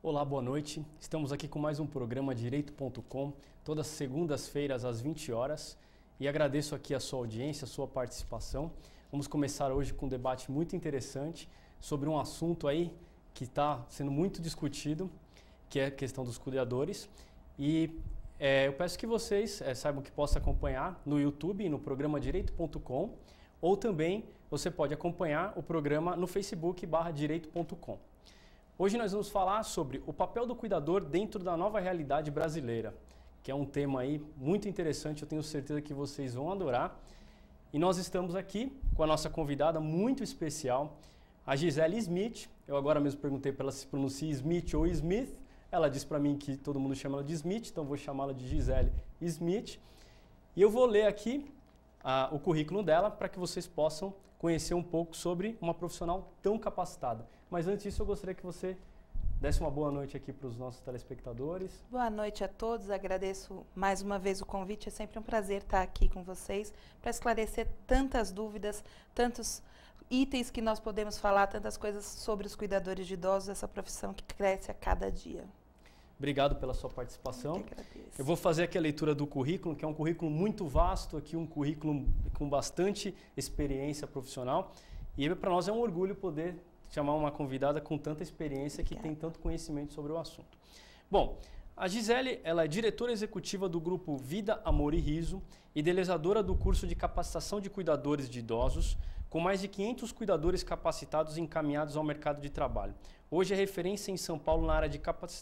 Olá, boa noite. Estamos aqui com mais um programa Direito.com, todas as segundas-feiras às 20 horas. E agradeço aqui a sua audiência, a sua participação. Vamos começar hoje com um debate muito interessante sobre um assunto aí que está sendo muito discutido, que é a questão dos cuidadores. E eu peço que vocês saibam que possam acompanhar no YouTube, no programa Direito.com, ou também você pode acompanhar o programa no Facebook /Direito.com. Hoje nós vamos falar sobre o papel do cuidador dentro da nova realidade brasileira, que é um tema aí muito interessante, eu tenho certeza que vocês vão adorar. E nós estamos aqui com a nossa convidada muito especial, a Gisele Smith. Eu agora mesmo perguntei para ela se pronuncia Smith ou Smith. Ela disse para mim que todo mundo chama ela de Smith, então vou chamá-la de Gisele Smith. E eu vou ler aqui o currículo dela para que vocês possam conhecer um pouco sobre uma profissional tão capacitada. Mas antes disso, eu gostaria que você desse uma boa noite aqui para os nossos telespectadores. Boa noite a todos, agradeço mais uma vez o convite, é sempre um prazer estar aqui com vocês para esclarecer tantas dúvidas, tantos itens que nós podemos falar, tantas coisas sobre os cuidadores de idosos, essa profissão que cresce a cada dia. Obrigado pela sua participação. Eu que agradeço. Eu vou fazer aqui a leitura do currículo, que é um currículo muito vasto, aqui um currículo com bastante experiência profissional. E para nós é um orgulho poder chamar uma convidada com tanta experiência, que tem tanto conhecimento sobre o assunto. Bom, a Gisele, ela é diretora executiva do grupo Vida, Amor e Riso, idealizadora do curso de capacitação de cuidadores de idosos, com mais de 500 cuidadores capacitados e encaminhados ao mercado de trabalho. Hoje é referência em São Paulo na área de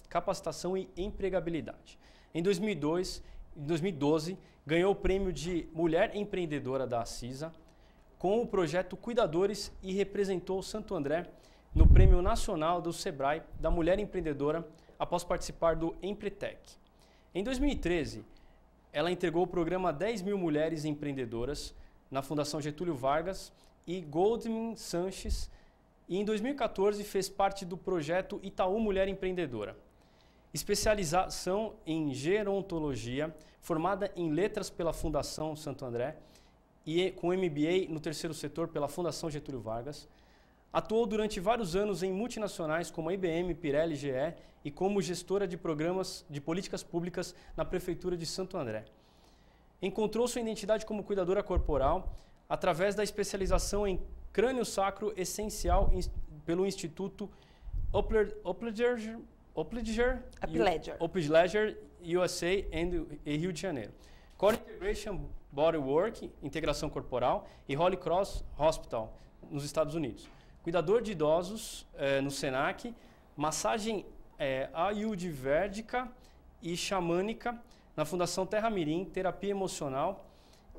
capacitação e empregabilidade. Em 2012, ganhou o prêmio de Mulher Empreendedora da CISA, com o projeto Cuidadores, e representou Santo André no Prêmio Nacional do Sebrae da Mulher Empreendedora após participar do Empretec. Em 2013, ela integrou o programa 10 mil Mulheres Empreendedoras na Fundação Getúlio Vargas e Goldman Sachs, e em 2014 fez parte do projeto Itaú Mulher Empreendedora. Especialização em gerontologia, formada em letras pela Fundação Santo André, e com MBA no terceiro setor pela Fundação Getúlio Vargas. Atuou durante vários anos em multinacionais como a IBM, Pirelli, GE e como gestora de programas de políticas públicas na Prefeitura de Santo André. Encontrou sua identidade como cuidadora corporal através da especialização em crânio sacro essencial pelo Instituto Upledger USA em Rio de Janeiro. Core Integration Bodywork, integração corporal, e Holy Cross Hospital, nos Estados Unidos. Cuidador de idosos no SENAC, massagem ayurvédica e xamânica na Fundação Terra Mirim, terapia emocional,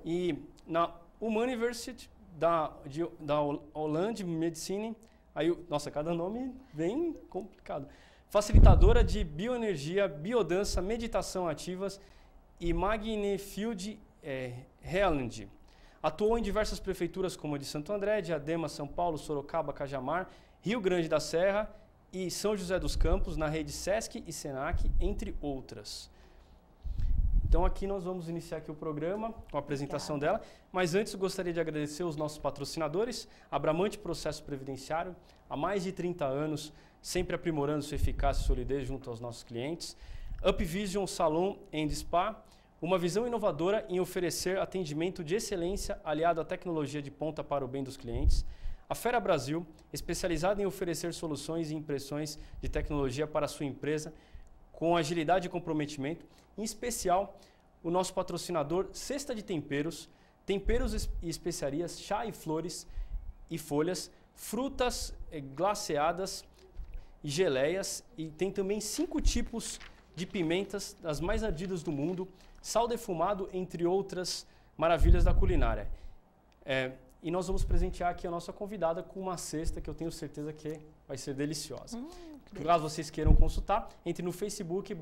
e na University da Holland Medicine, nossa, cada nome bem complicado. Facilitadora de bioenergia, biodança, meditação ativas e Magnefield Realand. Atuou em diversas prefeituras como a de Santo André, Diadema, São Paulo, Sorocaba, Cajamar, Rio Grande da Serra e São José dos Campos, na rede Sesc e Senac, entre outras. Então aqui nós vamos iniciar aqui o programa com a apresentação dela, mas antes gostaria de agradecer os nossos patrocinadores, Abramante Processo Previdenciário, há mais de 30 anos, sempre aprimorando sua eficácia e solidez junto aos nossos clientes, Upvision Salon and Spa, uma visão inovadora em oferecer atendimento de excelência aliado à tecnologia de ponta para o bem dos clientes. A Fera Brasil, especializada em oferecer soluções e impressões de tecnologia para a sua empresa com agilidade e comprometimento. Em especial, o nosso patrocinador Cesta de Temperos, temperos e especiarias, chá e flores e folhas, frutas glaceadas e geleias, e tem também 5 tipos de pimentas, das mais ardidas do mundo, sal defumado, entre outras maravilhas da culinária. E nós vamos presentear aqui a nossa convidada com uma cesta que eu tenho certeza que vai ser deliciosa. Caso vocês queiram consultar, entre no Facebook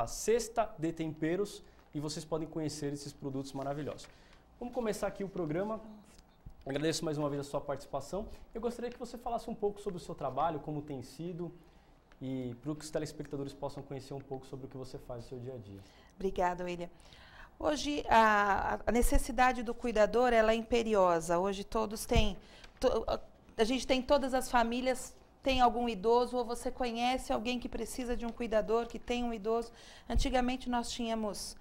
/Cesta de Temperos e vocês podem conhecer esses produtos maravilhosos. Vamos começar aqui o programa. Agradeço mais uma vez a sua participação. Eu gostaria que você falasse um pouco sobre o seu trabalho, como tem sido, e para que os telespectadores possam conhecer um pouco sobre o que você faz no seu dia a dia. Obrigada, William. Hoje, a necessidade do cuidador ela é imperiosa. Hoje todos têm, a gente tem todas as famílias tem algum idoso ou você conhece alguém que precisa de um cuidador, que tem um idoso. Antigamente nós tínhamos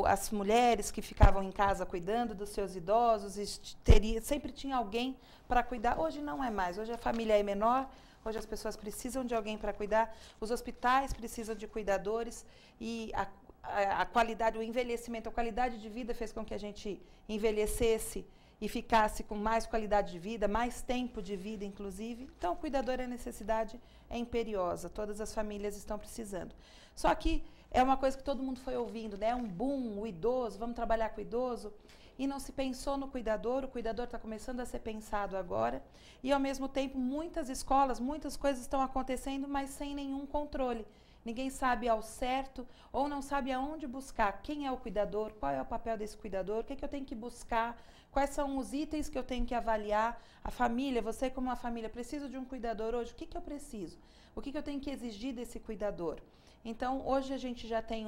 as mulheres que ficavam em casa cuidando dos seus idosos, e sempre tinha alguém para cuidar. Hoje não é mais, hoje a família é menor, hoje as pessoas precisam de alguém para cuidar, os hospitais precisam de cuidadores e a qualidade, o envelhecimento, a qualidade de vida fez com que a gente envelhecesse e ficasse com mais qualidade de vida, mais tempo de vida, inclusive. Então, o cuidador, a necessidade é imperiosa, todas as famílias estão precisando. Só que é uma coisa que todo mundo foi ouvindo, né? Um boom, o idoso, vamos trabalhar com o idoso. E não se pensou no cuidador, o cuidador está começando a ser pensado agora. E, ao mesmo tempo, muitas escolas, muitas coisas estão acontecendo, mas sem nenhum controle. Ninguém sabe ao certo ou não sabe aonde buscar. Quem é o cuidador? Qual é o papel desse cuidador? O que eu tenho que buscar? Quais são os itens que eu tenho que avaliar? A família, você como uma família, preciso de um cuidador hoje? O que eu preciso? O que eu tenho que exigir desse cuidador? Então, hoje a gente já tem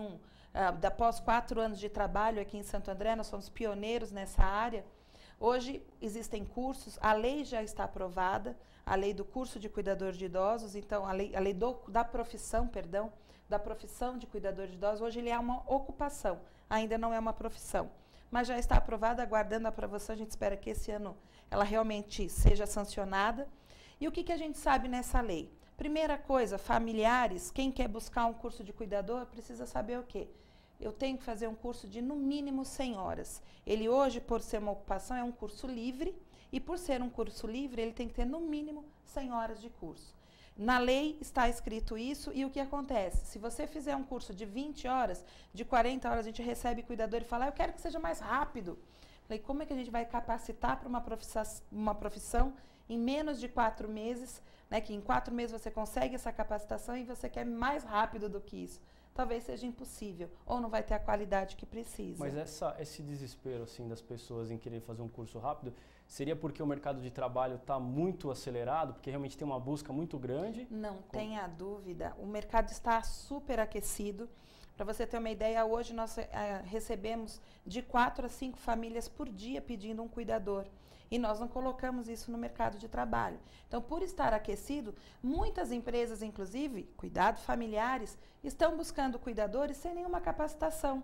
após 4 anos de trabalho aqui em Santo André, nós somos pioneiros nessa área. Hoje existem cursos, a lei já está aprovada, a lei do curso de cuidador de idosos, então a lei da profissão de cuidador de idosos, hoje ele é uma ocupação, ainda não é uma profissão, mas já está aprovada, aguardando a aprovação, a gente espera que esse ano ela realmente seja sancionada. E o que a gente sabe nessa lei? Primeira coisa, familiares, quem quer buscar um curso de cuidador precisa saber o quê? Eu tenho que fazer um curso de no mínimo 100 horas. Ele hoje, por ser uma ocupação, é um curso livre, e por ser um curso livre, ele tem que ter no mínimo 100 horas de curso. Na lei está escrito isso, e o que acontece? Se você fizer um curso de 20 horas, de 40 horas, a gente recebe cuidador e fala, eu quero que seja mais rápido. Falei, como é que a gente vai capacitar para uma profissão em menos de 4 meses, né, que em 4 meses você consegue essa capacitação e você quer mais rápido do que isso? Talvez seja impossível, ou não vai ter a qualidade que precisa. Mas esse desespero assim, das pessoas em querer fazer um curso rápido, seria porque o mercado de trabalho está muito acelerado, porque realmente tem uma busca muito grande? Não tenha dúvida, o mercado está super aquecido. Para você ter uma ideia, hoje nós recebemos de 4 a 5 famílias por dia pedindo um cuidador. E nós não colocamos isso no mercado de trabalho. Então, por estar aquecido, muitas empresas, inclusive, cuidado familiares, estão buscando cuidadores sem nenhuma capacitação.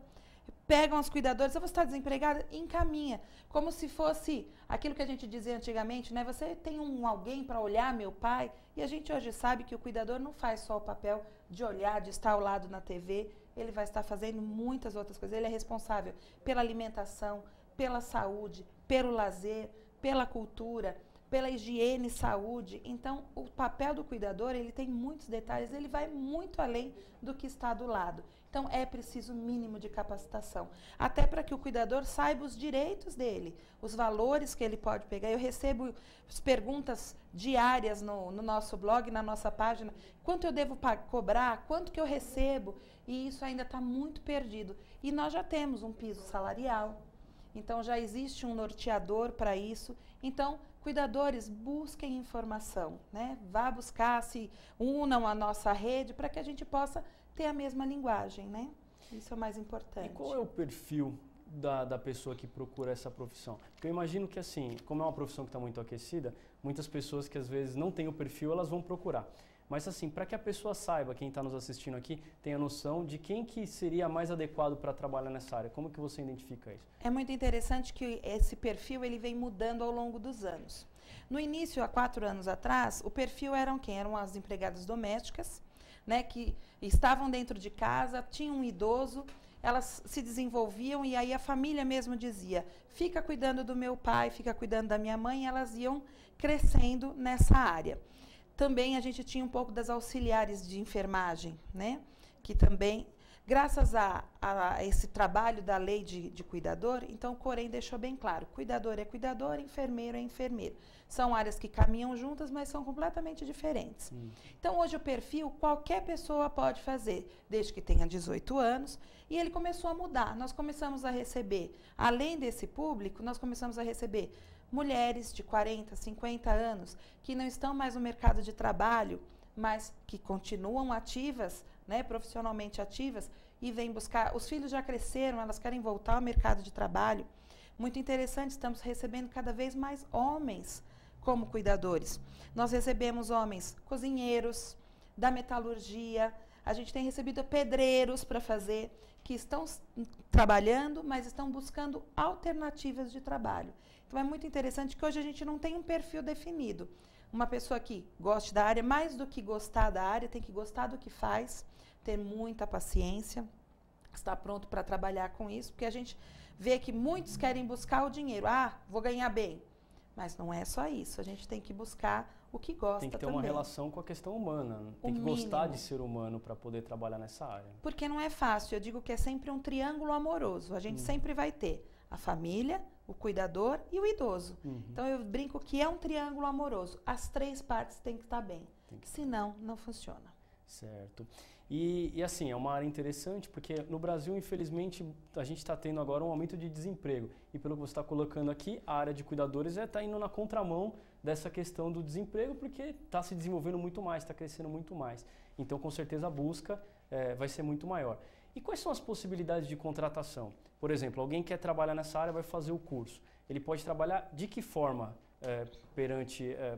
Pegam os cuidadores, eu vou estar desempregada, encaminha. Como se fosse aquilo que a gente dizia antigamente, né? Você tem alguém para olhar meu pai? E a gente hoje sabe que o cuidador não faz só o papel de olhar, de estar ao lado na TV, ele vai estar fazendo muitas outras coisas. Ele é responsável pela alimentação, pela saúde, pelo lazer, pela cultura, pela higiene e saúde. Então, o papel do cuidador, ele tem muitos detalhes, ele vai muito além do que está do lado. Então, é preciso mínimo de capacitação, até para que o cuidador saiba os direitos dele, os valores que ele pode pegar. Eu recebo perguntas diárias no nosso blog, na nossa página, quanto eu devo cobrar, quanto que eu recebo, e isso ainda está muito perdido. E nós já temos um piso salarial, então já existe um norteador para isso. Então, cuidadores, busquem informação, né? Vá buscar, se unam à nossa rede para que a gente possa ter a mesma linguagem, né? Isso é o mais importante. E qual é o perfil da pessoa que procura essa profissão? Porque eu imagino que, assim, como é uma profissão que está muito aquecida, muitas pessoas que às vezes não têm o perfil, elas vão procurar. Mas assim, para que a pessoa saiba, quem está nos assistindo aqui, tenha noção de quem que seria mais adequado para trabalhar nessa área, como que você identifica isso? É muito interessante que esse perfil ele vem mudando ao longo dos anos. No início, há 4 anos atrás, o perfil eram quem? Eram as empregadas domésticas, né, que estavam dentro de casa, tinham um idoso, elas se desenvolviam e aí a família mesmo dizia, fica cuidando do meu pai, fica cuidando da minha mãe, e elas iam crescendo nessa área. Também a gente tinha um pouco das auxiliares de enfermagem, né? Que também, graças a esse trabalho da lei de cuidador, então o Corém deixou bem claro, cuidador é cuidador, enfermeiro é enfermeiro. São áreas que caminham juntas, mas são completamente diferentes. Então hoje o perfil qualquer pessoa pode fazer, desde que tenha 18 anos, e ele começou a mudar. Nós começamos a receber, além desse público, nós começamos a receber mulheres de 40, 50 anos que não estão mais no mercado de trabalho, mas que continuam ativas, né, profissionalmente ativas, e vêm buscar. Os filhos já cresceram, elas querem voltar ao mercado de trabalho. Muito interessante, estamos recebendo cada vez mais homens como cuidadores. Nós recebemos homens cozinheiros, da metalurgia, a gente tem recebido pedreiros para fazer, que estão trabalhando, mas estão buscando alternativas de trabalho. Então é muito interessante que hoje a gente não tem um perfil definido. Uma pessoa que goste da área, mais do que gostar da área, tem que gostar do que faz, ter muita paciência, estar pronto para trabalhar com isso, porque a gente vê que muitos querem buscar o dinheiro. Ah, vou ganhar bem. Mas não é só isso, a gente tem que buscar o que gosta também. Tem que ter uma relação com a questão humana, tem que gostar de ser humano para poder trabalhar nessa área. Porque não é fácil, eu digo que é sempre um triângulo amoroso, a gente sempre vai ter a família, o cuidador e o idoso. Então eu brinco que é um triângulo amoroso, as três partes têm que estar bem, senão não funciona. Certo. E assim, é uma área interessante porque no Brasil, infelizmente, a gente está tendo agora um aumento de desemprego. E pelo que você está colocando aqui, a área de cuidadores está indo na contramão dessa questão do desemprego porque está se desenvolvendo muito mais, está crescendo muito mais. Então, com certeza, a busca vai ser muito maior. E quais são as possibilidades de contratação? Por exemplo, alguém quer trabalhar nessa área, vai fazer o curso. Ele pode trabalhar de que forma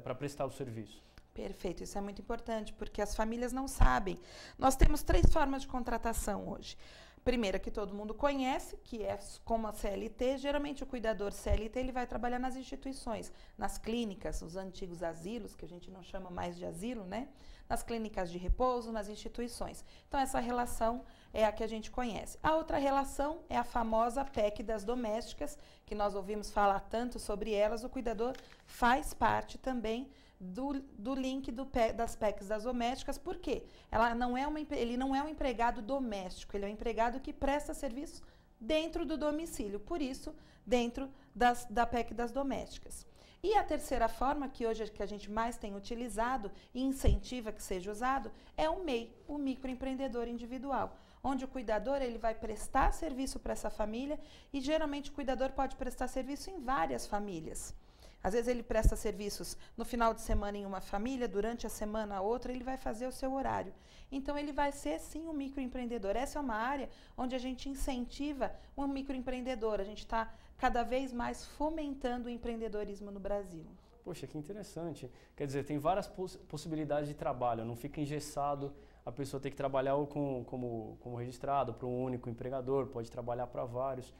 para prestar o serviço? Perfeito, isso é muito importante, porque as famílias não sabem. Nós temos 3 formas de contratação hoje. Primeira, que todo mundo conhece, que é como a CLT. Geralmente, o cuidador CLT ele vai trabalhar nas instituições, nas clínicas, os antigos asilos, que a gente não chama mais de asilo, né? Nas clínicas de repouso, nas instituições. Então, essa relação é a que a gente conhece. A outra relação é a famosa PEC das domésticas, que nós ouvimos falar tanto sobre elas. O cuidador faz parte também do link das PECs das domésticas, por quê? Ele não é um empregado doméstico, ele é um empregado que presta serviço dentro do domicílio, por isso, dentro da PEC das domésticas. E a terceira forma, que hoje que a gente mais tem utilizado e incentiva que seja usado, é o MEI, o microempreendedor individual, onde o cuidador ele vai prestar serviço para essa família e geralmente o cuidador pode prestar serviço em várias famílias. Às vezes ele presta serviços no final de semana em uma família, durante a semana outra, ele vai fazer o seu horário. Então ele vai ser sim um microempreendedor. Essa é uma área onde a gente incentiva um microempreendedor. A gente está cada vez mais fomentando o empreendedorismo no Brasil. Poxa, que interessante. Quer dizer, tem várias possibilidades de trabalho, não fica engessado, a pessoa tem que trabalhar como registrado para um único empregador, pode trabalhar para vários.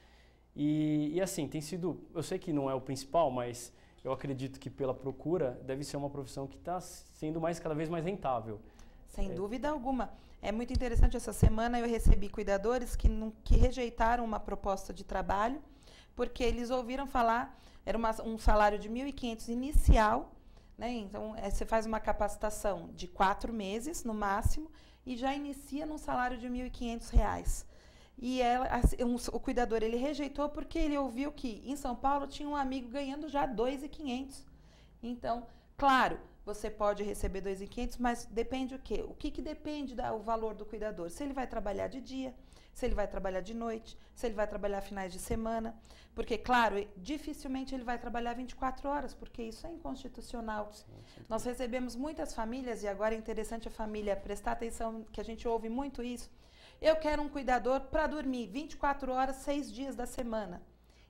E assim, tem sido, eu sei que não é o principal, mas eu acredito que pela procura deve ser uma profissão que está sendo cada vez mais rentável. Sem dúvida alguma. É muito interessante, essa semana eu recebi cuidadores que rejeitaram uma proposta de trabalho, porque eles ouviram falar, era um salário de 1.500 inicial, né? Então você faz uma capacitação de 4 meses no máximo e já inicia num salário de R$ 1.500. E o cuidador ele rejeitou porque ele ouviu que em São Paulo tinha um amigo ganhando já R$ 2.500. Então, claro, você pode receber R$ 2.500, mas depende o quê? O que depende do valor do cuidador? Se ele vai trabalhar de dia, se ele vai trabalhar de noite, se ele vai trabalhar finais de semana. Porque, claro, dificilmente ele vai trabalhar 24 horas, porque isso é inconstitucional. Sim. Nós recebemos muitas famílias, e agora é interessante a família prestar atenção, que a gente ouve muito isso. Eu quero um cuidador para dormir 24 horas, 6 dias da semana.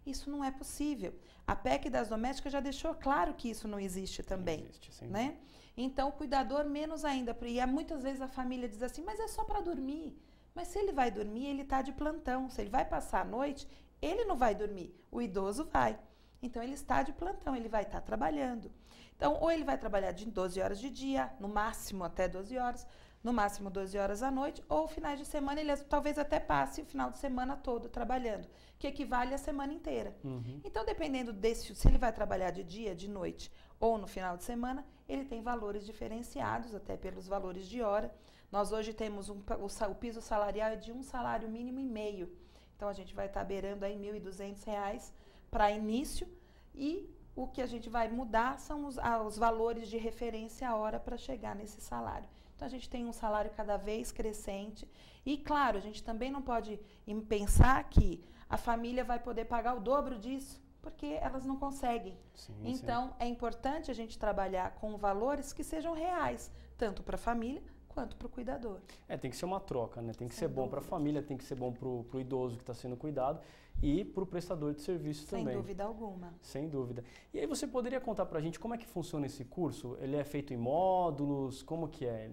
Isso não é possível. A PEC das domésticas já deixou claro que isso não existe também. Não existe, sim. Né? Então, o cuidador menos ainda. E muitas vezes a família diz assim, mas é só para dormir. Mas se ele vai dormir, ele está de plantão. Se ele vai passar a noite, ele não vai dormir. O idoso vai. Então, ele está de plantão, ele vai estar trabalhando. Então, ou ele vai trabalhar de 12 horas de dia, no máximo até 12 horas, no máximo 12 horas à noite, ou finais de semana, ele talvez até passe o final de semana todo trabalhando, que equivale à semana inteira. Então, dependendo se ele vai trabalhar de dia, de noite ou no final de semana, ele tem valores diferenciados, até pelos valores de hora. Nós hoje temos o piso salarial é de um salário mínimo e meio. Então, a gente vai estar beirando aí R$ 1.200 para início e o que a gente vai mudar são os valores de referência à hora para chegar nesse salário. Então, a gente tem um salário cada vez crescente. E, claro, a gente também não pode pensar que a família vai poder pagar o dobro disso, porque elas não conseguem. Sim, então, é importante a gente trabalhar com valores que sejam reais, tanto para a família quanto para o cuidador. Tem que ser uma troca, né? Tem que ser bom para a família, tem que ser bom para o idoso que está sendo cuidado e para o prestador de serviço também. Sem dúvida alguma. Sem dúvida. E aí você poderia contar para a gente como é que funciona esse curso? Ele é feito em módulos? Como que é?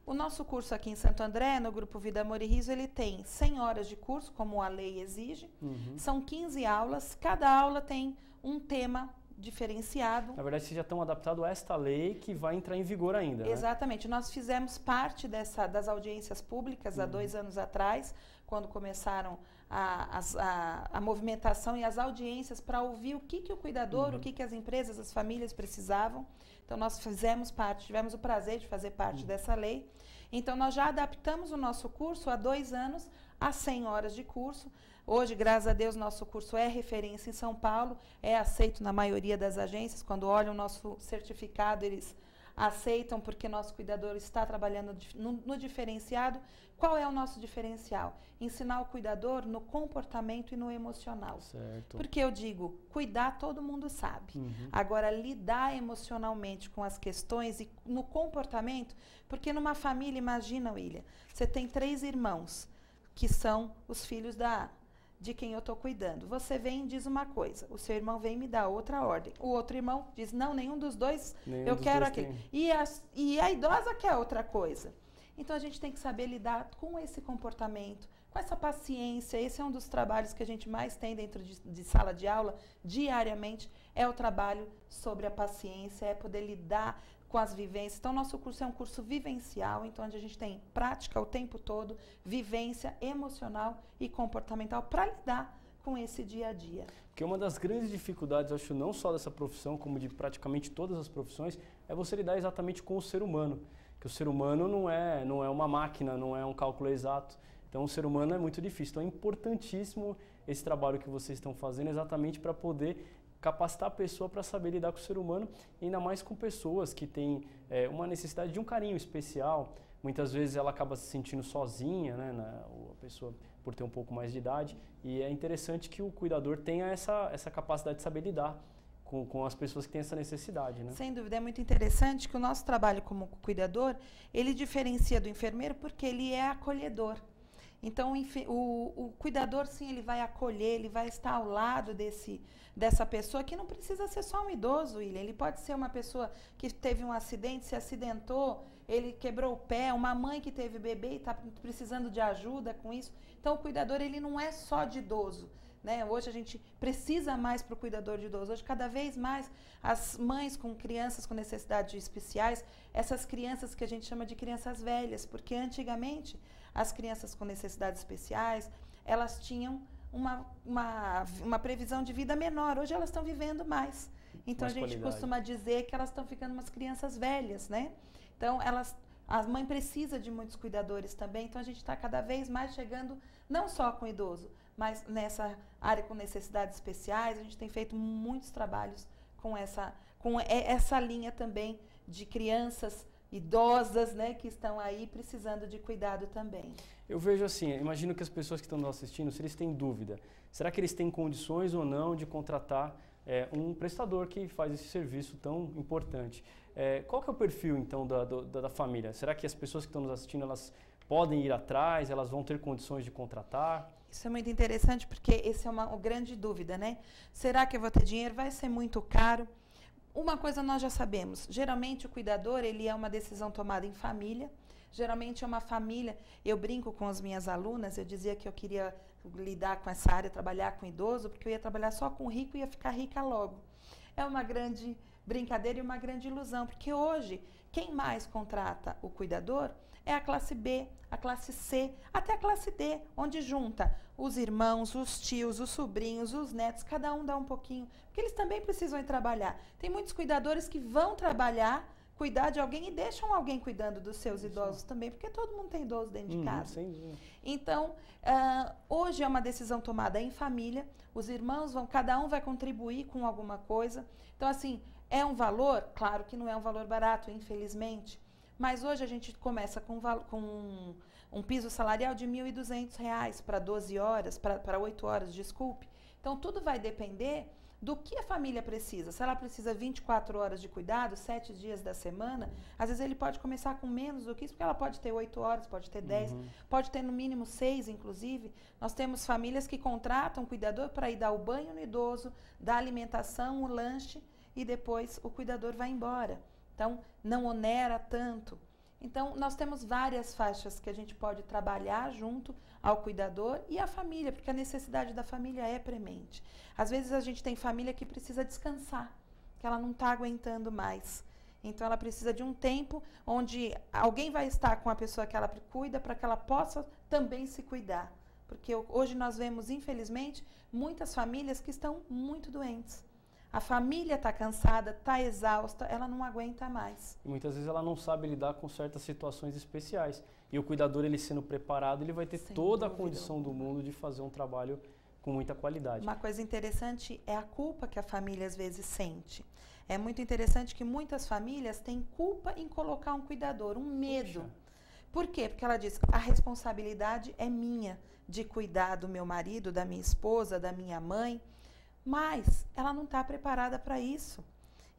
O nosso curso aqui em Santo André, no Grupo Vida, Amor e Riso, ele tem 100 horas de curso, como a lei exige. São 15 aulas, cada aula tem um tema diferenciado. Na verdade, vocês já estão adaptados a esta lei que vai entrar em vigor ainda, né? Exatamente. Nós fizemos parte das audiências públicas há 2 anos atrás, quando começaram a movimentação e as audiências para ouvir o que o cuidador, o que as empresas, as famílias precisavam. Então, nós fizemos parte, tivemos o prazer de fazer parte dessa lei. Então, nós já adaptamos o nosso curso há 2 anos a 100 horas de curso. Hoje, graças a Deus, nosso curso é referência em São Paulo, é aceito na maioria das agências. Quando olham o nosso certificado, eles aceitam porque nosso cuidador está trabalhando no diferenciado. Qual é o nosso diferencial? Ensinar o cuidador no comportamento e no emocional. Certo. Porque eu digo, cuidar todo mundo sabe. Agora, lidar emocionalmente com as questões e no comportamento, porque numa família, imagina, William, você tem 3 irmãos, que são os filhos de quem eu estou cuidando. Você vem e diz uma coisa, o seu irmão vem e me dá outra ordem. O outro irmão diz, não, nenhum dos dois, eu quero aquele. E a idosa quer outra coisa. Então, a gente tem que saber lidar com esse comportamento, com essa paciência. Esse é um dos trabalhos que a gente mais tem dentro de sala de aula, diariamente, é o trabalho sobre a paciência, é poder lidar com as vivências. Então, nosso curso é um curso vivencial, então onde a gente tem prática o tempo todo, vivência emocional e comportamental para lidar com esse dia a dia. Porque uma das grandes dificuldades, acho, não só dessa profissão, como de praticamente todas as profissões, é você lidar exatamente com o ser humano. Que o ser humano não é uma máquina, não é um cálculo exato. Então, o ser humano é muito difícil. Então, é importantíssimo esse trabalho que vocês estão fazendo exatamente para poder capacitar a pessoa para saber lidar com o ser humano, ainda mais com pessoas que têm uma necessidade de um carinho especial. Muitas vezes ela acaba se sentindo sozinha, né, a pessoa por ter um pouco mais de idade, e é interessante que o cuidador tenha essa capacidade de saber lidar com as pessoas que têm essa necessidade, né? Sem dúvida, é muito interessante que o nosso trabalho como cuidador, ele diferencia do enfermeiro porque ele é acolhedor. Então, o cuidador, sim, ele vai acolher, ele vai estar ao lado dessa pessoa, que não precisa ser só um idoso, William. Ele pode ser uma pessoa que teve um acidente, se acidentou, ele quebrou o pé, uma mãe que teve bebê e está precisando de ajuda com isso. Então, o cuidador, ele não é só de idoso, né? Hoje a gente precisa mais para o cuidador de idoso. Hoje, cada vez mais, as mães com crianças com necessidades especiais, essas crianças que a gente chama de crianças velhas, porque antigamente as crianças com necessidades especiais, elas tinham uma previsão de vida menor. Hoje elas estão vivendo mais. Então, a gente costuma dizer que elas estão ficando umas crianças velhas, né? Então, a mãe precisa de muitos cuidadores também. Então, a gente está cada vez mais chegando, não só com idoso, mas nessa área com necessidades especiais. A gente tem feito muitos trabalhos com essa linha também de crianças idosas, né, que estão aí precisando de cuidado também. Eu vejo assim, imagino que as pessoas que estão nos assistindo, se eles têm dúvida, será que eles têm condições ou não de contratar um prestador que faz esse serviço tão importante? Qual que é o perfil, então, da família? Será que as pessoas que estão nos assistindo, elas podem ir atrás, elas vão ter condições de contratar? Isso é muito interessante, porque essa é uma grande dúvida, né? Será que eu vou ter dinheiro? Vai ser muito caro? Uma coisa nós já sabemos, geralmente o cuidador, ele é uma decisão tomada em família, geralmente é uma família, eu brinco com as minhas alunas, eu dizia que eu queria lidar com essa área, trabalhar com idoso, porque eu ia trabalhar só com rico e ia ficar rica logo. É uma grande brincadeira e uma grande ilusão, porque hoje, quem mais contrata o cuidador é a classe B, a classe C, até a classe D, onde junta os irmãos, os tios, os sobrinhos, os netos, cada um dá um pouquinho, porque eles também precisam ir trabalhar. Tem muitos cuidadores que vão trabalhar, cuidar de alguém e deixam alguém cuidando dos seus idosos também, porque todo mundo tem idoso dentro de casa. Então, hoje é uma decisão tomada em família, os irmãos cada um vai contribuir com alguma coisa. Então, assim, é um valor? Claro que não é um valor barato, infelizmente, mas hoje a gente começa com um piso salarial de R$ 1.200 para 12 horas, para 8 horas, desculpe. Então, tudo vai depender do que a família precisa. Se ela precisa 24 horas de cuidado, 7 dias da semana, às vezes ele pode começar com menos do que isso, porque ela pode ter 8 horas, pode ter 10, pode ter no mínimo 6, inclusive. Nós temos famílias que contratam um cuidador para ir dar o banho no idoso, dar a alimentação, o lanche, e depois o cuidador vai embora. Então, não onera tanto. Então, nós temos várias faixas que a gente pode trabalhar junto ao cuidador e à família, porque a necessidade da família é premente. Às vezes a gente tem família que precisa descansar, que ela não está aguentando mais. Então, ela precisa de um tempo onde alguém vai estar com a pessoa que ela cuida para que ela possa também se cuidar. Porque hoje nós vemos, infelizmente, muitas famílias que estão muito doentes. A família está cansada, está exausta, ela não aguenta mais. E muitas vezes ela não sabe lidar com certas situações especiais. E o cuidador, ele sendo preparado, ele vai ter toda a condição do mundo de fazer um trabalho com muita qualidade. Uma coisa interessante é a culpa que a família às vezes sente. É muito interessante que muitas famílias têm culpa em colocar um cuidador, um medo. Puxa. Por quê? Porque ela diz, a responsabilidade é minha de cuidar do meu marido, da minha esposa, da minha mãe. Mas ela não está preparada para isso.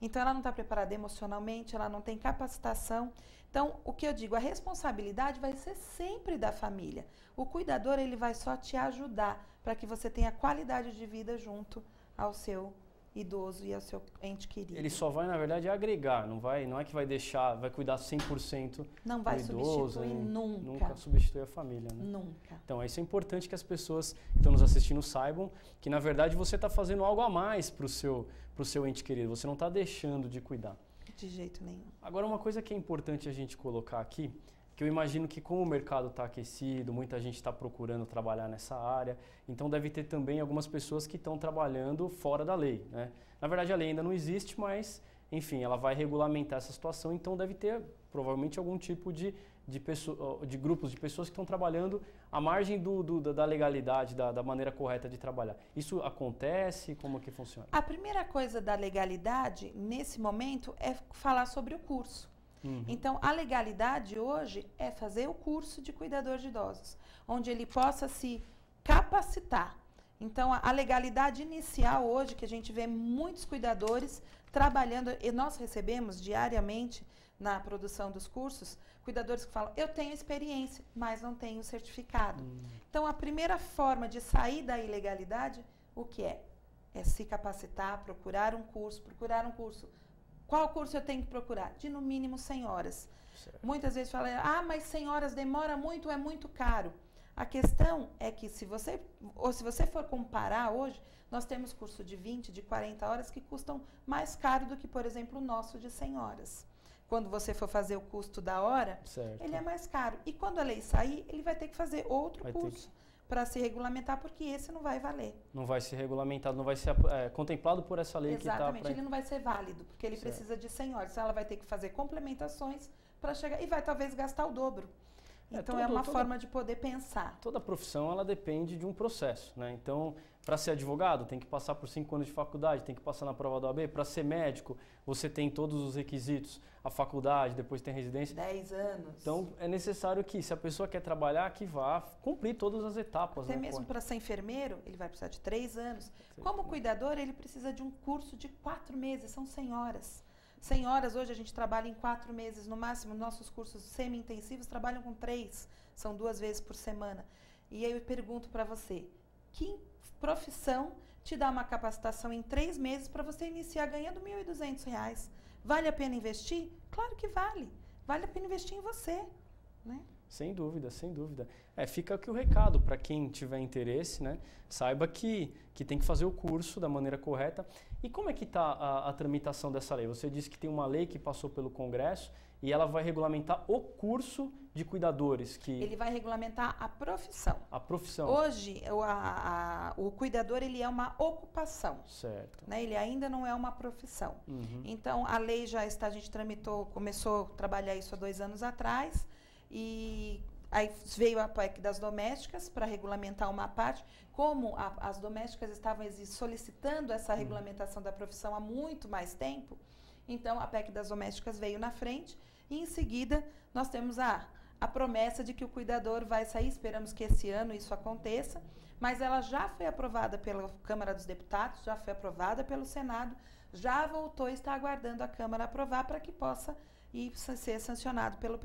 Então, ela não está preparada emocionalmente, ela não tem capacitação. Então, o que eu digo, a responsabilidade vai ser sempre da família. O cuidador, ele vai só te ajudar para que você tenha qualidade de vida junto ao seu idoso e ao seu ente querido. Ele só vai, na verdade, agregar, não é que vai deixar, vai cuidar 100% não vai do idoso, substituir nunca. Nunca substitui a família, né? Nunca. Então, isso é importante que as pessoas que estão nos assistindo saibam que, na verdade, você está fazendo algo a mais para o seu ente querido, você não está deixando de cuidar. De jeito nenhum. Agora, uma coisa que é importante a gente colocar aqui, que eu imagino que como o mercado está aquecido, muita gente está procurando trabalhar nessa área, então deve ter também algumas pessoas que estão trabalhando fora da lei, né? Na verdade, a lei ainda não existe, mas, enfim, ela vai regulamentar essa situação, então deve ter provavelmente algum tipo de grupos de pessoas que estão trabalhando à margem da legalidade, da maneira correta de trabalhar. Isso acontece? Como que funciona? A primeira coisa da legalidade, nesse momento, é falar sobre o curso. Então, a legalidade hoje é fazer o curso de cuidador de idosos, onde ele possa se capacitar. Então, a legalidade inicial hoje, que a gente vê muitos cuidadores trabalhando, e nós recebemos diariamente na produção dos cursos, cuidadores que falam, eu tenho experiência, mas não tenho certificado. Então, a primeira forma de sair da ilegalidade, o que é? É se capacitar, procurar um curso. Qual curso eu tenho que procurar? De no mínimo 100 horas. Certo. Muitas vezes fala, mas 100 horas demora muito, é muito caro. A questão é que se você for comparar hoje, nós temos curso de 20, de 40 horas que custam mais caro do que, por exemplo, o nosso de 100 horas. Quando você for fazer o custo da hora, certo, ele é mais caro. E quando a lei sair, ele vai ter que fazer outro curso para se regulamentar, porque esse não vai valer. Não vai ser regulamentado, não vai ser contemplado por essa lei. Exatamente, que está ele não vai ser válido, porque ele certo, precisa de 100 horas. Então, ela vai ter que fazer complementações para chegar, e vai talvez gastar o dobro. Então, é uma forma de poder pensar. Toda profissão, ela depende de um processo, né? Então, para ser advogado, tem que passar por 5 anos de faculdade, tem que passar na prova da OAB. Para ser médico, você tem todos os requisitos, a faculdade, depois tem residência. 10 anos. Então, é necessário que, se a pessoa quer trabalhar, que vá cumprir todas as etapas. Até né? mesmo para ser enfermeiro, ele vai precisar de 3 anos. Sim. Como cuidador, ele precisa de um curso de 4 meses, são 100 horas. 100 horas, hoje a gente trabalha em 4 meses no máximo. Nossos cursos semi-intensivos trabalham com 3, são 2 vezes por semana. E aí eu pergunto para você, que profissão te dá uma capacitação em 3 meses para você iniciar ganhando R$ 1.200? Vale a pena investir? Claro que vale. Vale a pena investir em você, né? Sem dúvida, sem dúvida. Fica aqui o recado para quem tiver interesse, né? Saiba que tem que fazer o curso da maneira correta. E como é que está a tramitação dessa lei? Você disse que tem uma lei que passou pelo Congresso e ela vai regulamentar o curso de cuidadores. Ele vai regulamentar a profissão. A profissão. Hoje, o cuidador, ele é uma ocupação. Certo. Né? Ele ainda não é uma profissão. Então, a lei já está, a gente começou a trabalhar isso há 2 anos atrás. E aí veio a PEC das domésticas para regulamentar uma parte. Como as domésticas estavam solicitando essa regulamentação da profissão há muito mais tempo, então a PEC das domésticas veio na frente e em seguida nós temos a a promessa de que o cuidador vai sair, esperamos que esse ano isso aconteça, mas ela já foi aprovada pela Câmara dos Deputados, já foi aprovada pelo Senado, já voltou e está aguardando a Câmara aprovar para que possa ir ser sancionado pela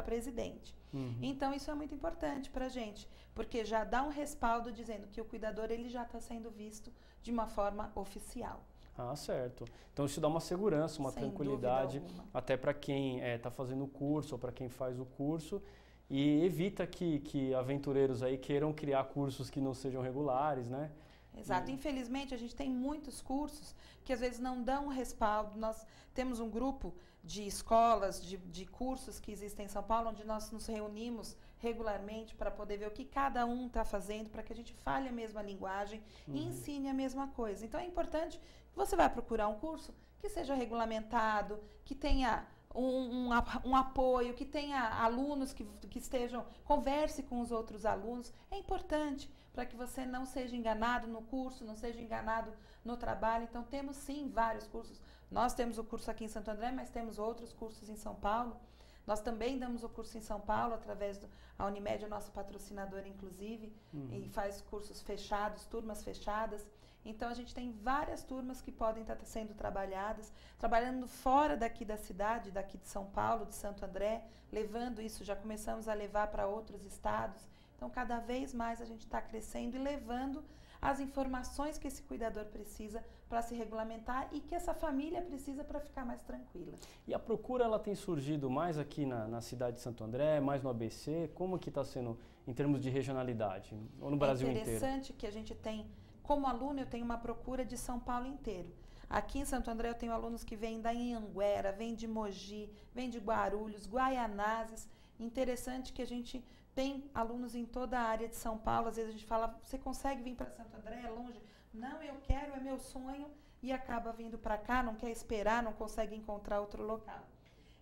presidente. Então, isso é muito importante para a gente, porque já dá um respaldo dizendo que o cuidador ele já está sendo visto de uma forma oficial. Ah, certo. Então isso dá uma segurança, uma tranquilidade, até para quem está fazendo o curso ou para quem faz o curso, e evita que aventureiros aí queiram criar cursos que não sejam regulares, né? Exato. Infelizmente, a gente tem muitos cursos que às vezes não dão respaldo. Nós temos um grupo de escolas, de cursos que existem em São Paulo, onde nós nos reunimos regularmente para poder ver o que cada um está fazendo, para que a gente fale a mesma linguagem e ensine a mesma coisa. Então, é importante que você vai procurar um curso que seja regulamentado, que tenha um apoio, que tenha alunos que estejam, converse com os outros alunos. É importante para que você não seja enganado no curso, não seja enganado no trabalho. Então, temos sim vários cursos. Nós temos o curso aqui em Santo André, mas temos outros cursos em São Paulo. Nós também damos o curso em São Paulo, através da Unimed, é nosso patrocinador, inclusive, e faz cursos fechados, turmas fechadas. Então, a gente tem várias turmas que podem estar sendo trabalhando fora daqui da cidade, daqui de São Paulo, de Santo André, levando isso, já começamos a levar para outros estados. Então, cada vez mais a gente está crescendo e levando as informações que esse cuidador precisa para se regulamentar e que essa família precisa para ficar mais tranquila. E a procura, ela tem surgido mais aqui na cidade de Santo André, mais no ABC? Como que está sendo em termos de regionalidade, ou no Brasil inteiro? É interessante que a gente tem, como aluno, eu tenho uma procura de São Paulo inteiro. Aqui em Santo André eu tenho alunos que vêm da Anhanguera, vêm de Mogi, vêm de Guarulhos, Guaianazes. Interessante que a gente tem alunos em toda a área de São Paulo. Às vezes a gente fala, você consegue vir para Santo André? É longe? Não, eu quero, é meu sonho. E acaba vindo para cá, não quer esperar, não consegue encontrar outro local.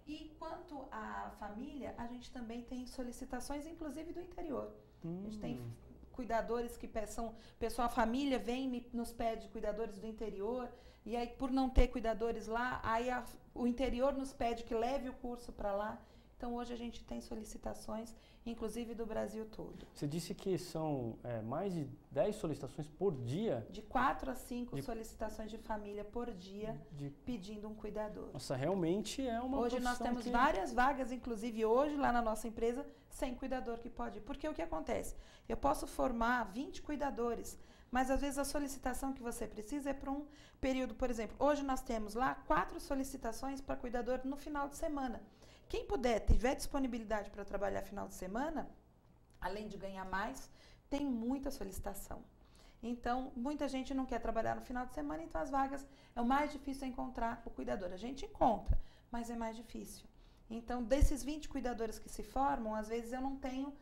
E quanto à família, a gente também tem solicitações, inclusive do interior. A gente tem cuidadores que peçam, a família vem e nos pede cuidadores do interior, e aí por não ter cuidadores lá, aí o interior nos pede que leve o curso para lá. Então, hoje a gente tem solicitações, inclusive do Brasil todo. Você disse que são mais de 10 solicitações por dia? De 4 a 5 solicitações de família por dia, pedindo um cuidador. Nossa, realmente é uma Hoje nós temos várias vagas, inclusive hoje lá na nossa empresa, sem cuidador que pode ir. Porque o que acontece? Eu posso formar 20 cuidadores, mas às vezes a solicitação que você precisa é para um período, por exemplo, hoje nós temos lá 4 solicitações para cuidador no final de semana. Quem puder, tiver disponibilidade para trabalhar final de semana, além de ganhar mais, tem muita solicitação. Então, muita gente não quer trabalhar no final de semana, então as vagas é o mais difícil encontrar o cuidador. A gente encontra, mas é mais difícil. Então, desses 20 cuidadores que se formam, às vezes eu não tenho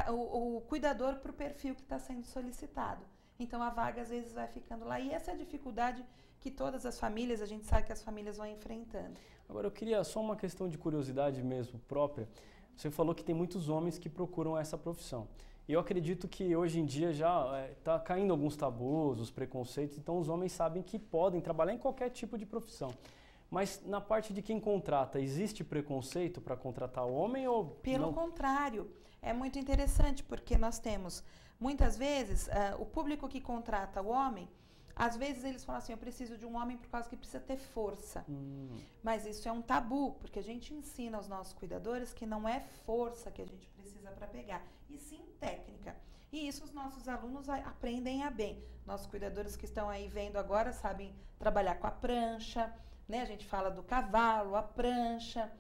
o cuidador para o perfil que está sendo solicitado. Então, a vaga às vezes vai ficando lá. E essa é a dificuldade que todas as famílias, a gente sabe que as famílias vão enfrentando. Agora, eu queria só uma questão de curiosidade mesmo, própria. Você falou que tem muitos homens que procuram essa profissão. E eu acredito que hoje em dia já está caindo alguns tabus, os preconceitos, então os homens sabem que podem trabalhar em qualquer tipo de profissão. Mas na parte de quem contrata, existe preconceito para contratar o homem ou Pelo contrário, é muito interessante, porque nós temos, muitas vezes, o público que contrata o homem, às vezes eles falam assim, eu preciso de um homem por causa que precisa ter força. Mas isso é um tabu, porque a gente ensina aos nossos cuidadores que não é força que a gente precisa para pegar, e sim técnica. E isso os nossos alunos aprendem a bem. Nossos cuidadores que estão aí vendo agora sabem trabalhar com a prancha, né? A gente fala do cavalo, a prancha,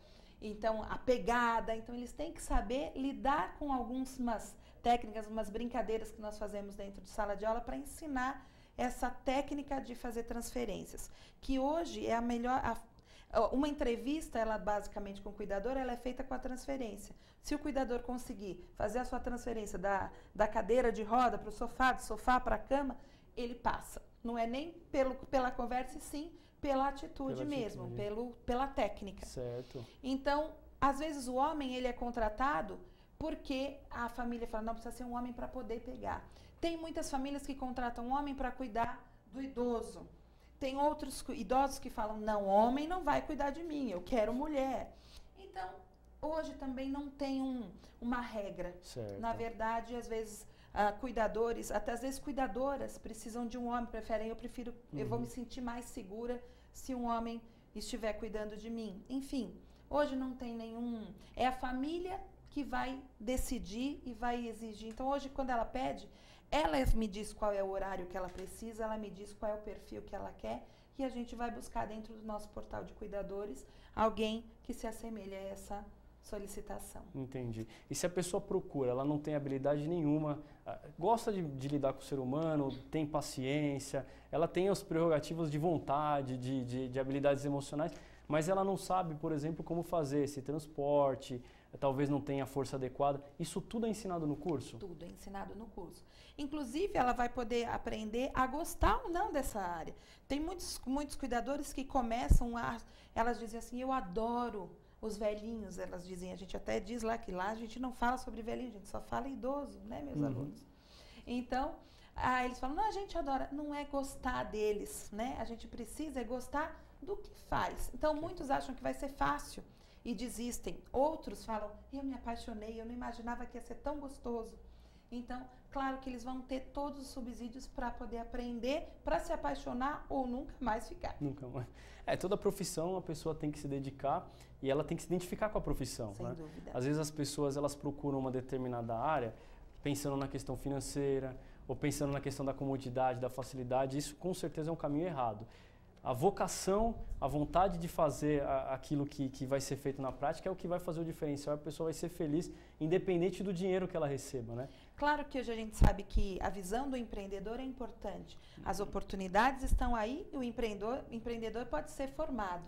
então a pegada. Então eles têm que saber lidar com algumas técnicas, umas brincadeiras que nós fazemos dentro de sala de aula para ensinar essa técnica de fazer transferências, que hoje é a melhor. Uma entrevista, ela basicamente com o cuidador, ela é feita com a transferência. Se o cuidador conseguir fazer a sua transferência da cadeira de roda para o sofá, do sofá para a cama, ele passa. Não é nem pela conversa, e sim pela atitude mesmo, pela técnica. Certo. Então, às vezes o homem ele é contratado porque a família fala, não, precisa ser um homem para poder pegar. Tem muitas famílias que contratam um homem para cuidar do idoso. Tem outros idosos que falam, não, homem não vai cuidar de mim, eu quero mulher. Então, hoje também não tem uma regra. Certo. Na verdade, às vezes, cuidadores, até às vezes cuidadoras precisam de um homem, eu vou me sentir mais segura se um homem estiver cuidando de mim. Enfim, hoje não tem é a família que vai decidir e vai exigir. Então, hoje, quando ela pede, ela me diz qual é o horário que ela precisa, ela me diz qual é o perfil que ela quer, e a gente vai buscar dentro do nosso portal de cuidadores alguém que se assemelhe a essa solicitação. Entendi. E se a pessoa procura, ela não tem habilidade nenhuma, gosta de lidar com o ser humano, tem paciência, ela tem os prerrogativos de vontade, de habilidades emocionais, mas ela não sabe, por exemplo, como fazer esse transporte, talvez não tenha a força adequada. Isso tudo é ensinado no curso? Tudo é ensinado no curso. Inclusive, ela vai poder aprender a gostar ou não dessa área. Tem muitos cuidadores que começam elas dizem assim, eu adoro os velhinhos, elas dizem, a gente até diz lá que lá a gente não fala sobre velhinho, a gente só fala idoso, né, meus alunos? Então, eles falam, não, a gente adora, não é gostar deles, né? A gente precisa gostar do que faz. Então, muitos acham que vai ser fácil e desistem. Outros falam, eu me apaixonei, eu não imaginava que ia ser tão gostoso. Então, claro que eles vão ter todos os subsídios para poder aprender, para se apaixonar ou nunca mais ficar. Nunca mais. Toda profissão a pessoa tem que se dedicar e ela tem que se identificar com a profissão. Sem né? dúvida. Às vezes as pessoas elas procuram uma determinada área pensando na questão financeira ou pensando na questão da comodidade, da facilidade. Isso com certeza é um caminho errado. A vocação, a vontade de fazer aquilo que vai ser feito na prática é o que vai fazer o diferencial. A pessoa vai ser feliz, independente do dinheiro que ela receba, né? Claro que hoje a gente sabe que a visão do empreendedor é importante. As oportunidades estão aí e o empreendedor pode ser formado.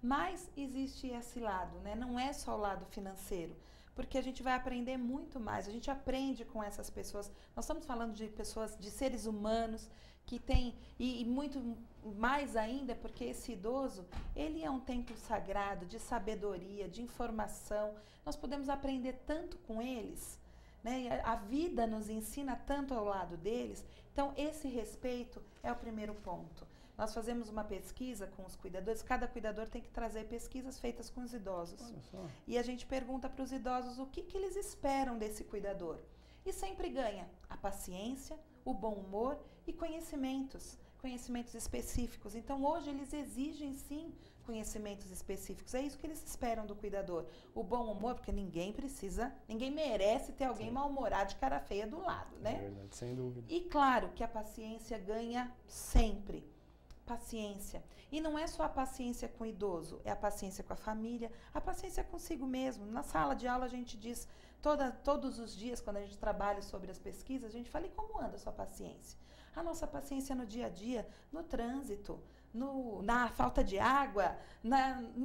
Mas existe esse lado, né? Não é só o lado financeiro. Porque a gente vai aprender muito mais. A gente aprende com essas pessoas. Nós estamos falando de pessoas, de seres humanos que têm, e muito mais ainda, porque esse idoso, ele é um templo sagrado de sabedoria, de informação. Nós podemos aprender tanto com eles, né? E a vida nos ensina tanto ao lado deles. Então, esse respeito é o primeiro ponto. Nós fazemos uma pesquisa com os cuidadores, cada cuidador tem que trazer pesquisas feitas com os idosos. E a gente pergunta para os idosos o que eles esperam desse cuidador. E sempre ganha a paciência, o bom humor e conhecimentos específicos. Então, hoje, eles exigem, sim, conhecimentos específicos. É isso que eles esperam do cuidador. O bom humor, porque ninguém merece ter alguém mal-humorado de cara feia do lado, né? É verdade, sem dúvida. E claro que a paciência ganha sempre. Paciência. E não é só a paciência com o idoso, é a paciência com a família, a paciência consigo mesmo. Na sala de aula a gente diz, todos os dias, quando a gente trabalha sobre as pesquisas, a gente fala, e como anda a sua paciência? A nossa paciência no dia a dia, no trânsito, na falta de água,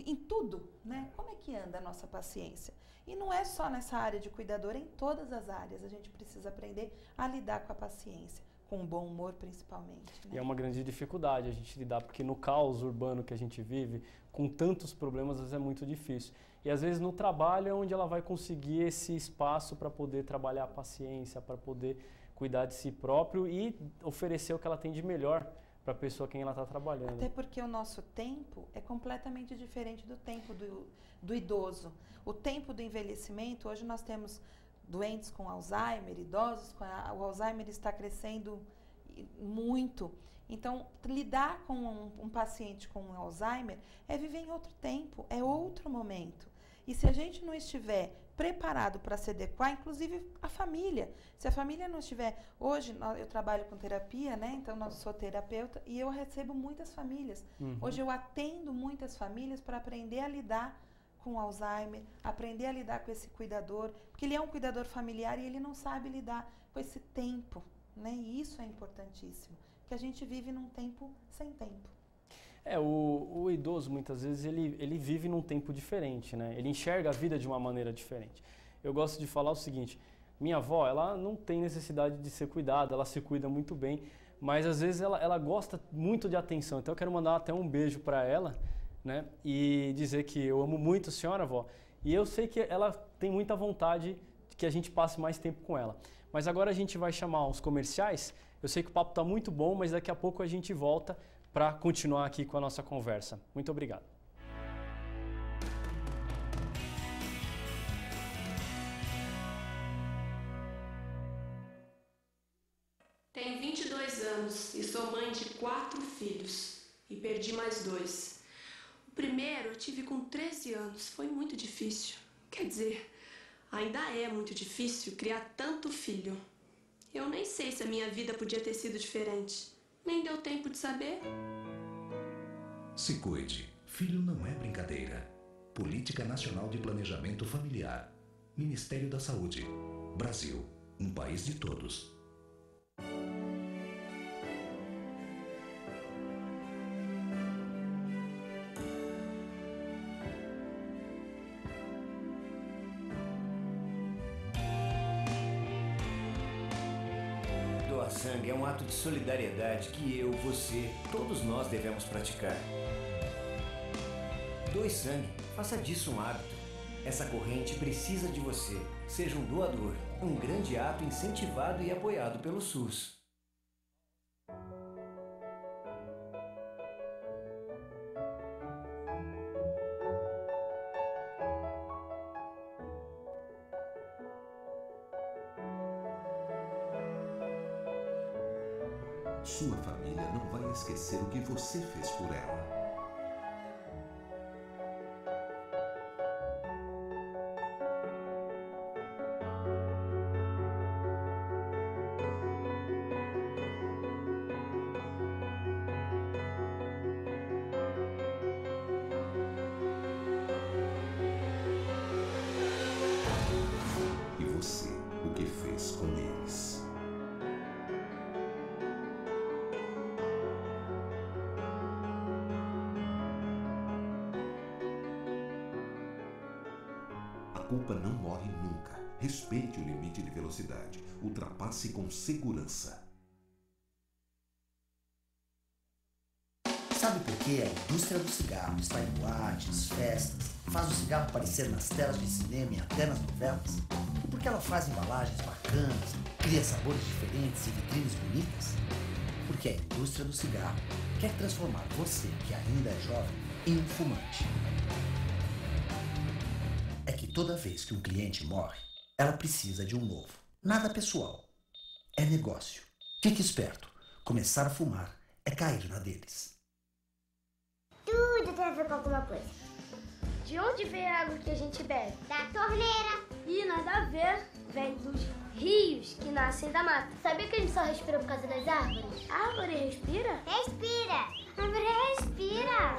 em tudo, né? Como é que anda a nossa paciência? E não é só nessa área de cuidador, é em todas as áreas a gente precisa aprender a lidar com a paciência. Com um bom humor, principalmente. Né? E é uma grande dificuldade a gente lidar, porque no caos urbano que a gente vive, com tantos problemas, às vezes é muito difícil. E às vezes no trabalho é onde ela vai conseguir esse espaço para poder trabalhar a paciência, para poder cuidar de si próprio e oferecer o que ela tem de melhor para a pessoa quem ela está trabalhando. Até porque o nosso tempo é completamente diferente do tempo do idoso. O tempo do envelhecimento, hoje nós temos doentes com Alzheimer, idosos com o Alzheimer está crescendo muito. Então, lidar com um paciente com Alzheimer é viver em outro tempo, é outro momento. E se a gente não estiver preparado para se adequar, inclusive a família, se a família não estiver... Hoje eu trabalho com terapia, né? Então eu sou terapeuta e eu recebo muitas famílias. Hoje eu atendo muitas famílias para aprender a lidar com Alzheimer, aprender a lidar com esse cuidador, porque ele é um cuidador familiar e ele não sabe lidar com esse tempo, né? E isso é importantíssimo, que a gente vive num tempo sem tempo. O idoso, muitas vezes, ele vive num tempo diferente, né? Ele enxerga a vida de uma maneira diferente. Eu gosto de falar o seguinte, minha avó, ela não tem necessidade de ser cuidada, ela se cuida muito bem, mas às vezes ela gosta muito de atenção, então eu quero mandar até um beijo para ela, né? E dizer que eu amo muito a senhora, avó, e eu sei que ela tem muita vontade de que a gente passe mais tempo com ela. Mas agora a gente vai chamar os comerciais, eu sei que o papo está muito bom, mas daqui a pouco a gente volta para continuar aqui com a nossa conversa. Muito obrigado. 22 anos e sou mãe de 4 filhos e perdi mais 2. O primeiro eu tive com 13 anos, foi muito difícil. Quer dizer, ainda é muito difícil criar tanto filho. Eu nem sei se a minha vida podia ter sido diferente. Nem deu tempo de saber. Se cuide. Filho não é brincadeira. Política Nacional de Planejamento Familiar. Ministério da Saúde. Brasil. Um país de todos. Doar sangue é um ato de solidariedade que eu, você, todos nós devemos praticar. Doe sangue, faça disso um hábito. Essa corrente precisa de você. Seja um doador. Um grande ato incentivado e apoiado pelo SUS. Sua família não vai esquecer o que você fez por ela. E você, o que fez com eles? A culpa não morre nunca. Respeite o limite de velocidade. Ultrapasse com segurança. Sabe por que a indústria do cigarro está em boates, festas, faz o cigarro aparecer nas telas de cinema e até nas novelas? E porque ela faz embalagens bacanas, cria sabores diferentes e vitrines bonitas? Porque a indústria do cigarro quer transformar você, que ainda é jovem, em um fumante. É que toda vez que um cliente morre, ela precisa de um novo. Nada pessoal. É negócio. Fique esperto. Começar a fumar é cair na deles. Tudo tem a ver com alguma coisa. De onde vem a água que a gente bebe? Da torneira. E nada a ver, vem dos rios que nascem da mata. Sabia que a gente só respira por causa das árvores? A árvore respira? Respira. A árvore respira.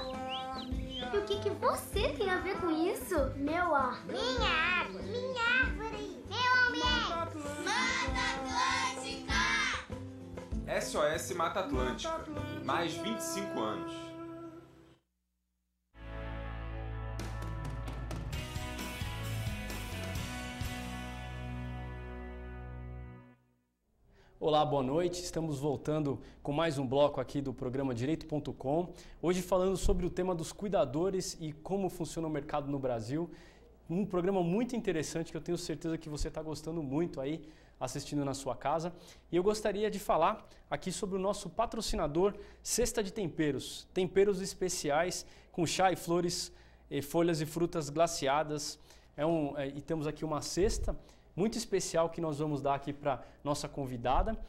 E o que você tem a ver com isso? Meu ar. Minha água. Minha árvore. Meu ambiente. Mata Atlântica. SOS Mata Atlântica. Mais 25 anos. Olá, boa noite. Estamos voltando com mais um bloco aqui do programa Direito.com. Hoje falando sobre o tema dos cuidadores e como funciona o mercado no Brasil. Um programa muito interessante que eu tenho certeza que você está gostando muito aí assistindo na sua casa. E eu gostaria de falar aqui sobre o nosso patrocinador Cesta de Temperos. Temperos especiais com chá e flores, folhas e frutas glaciadas. E temos aqui uma cesta muito especial que nós vamos dar aqui para nossa convidada,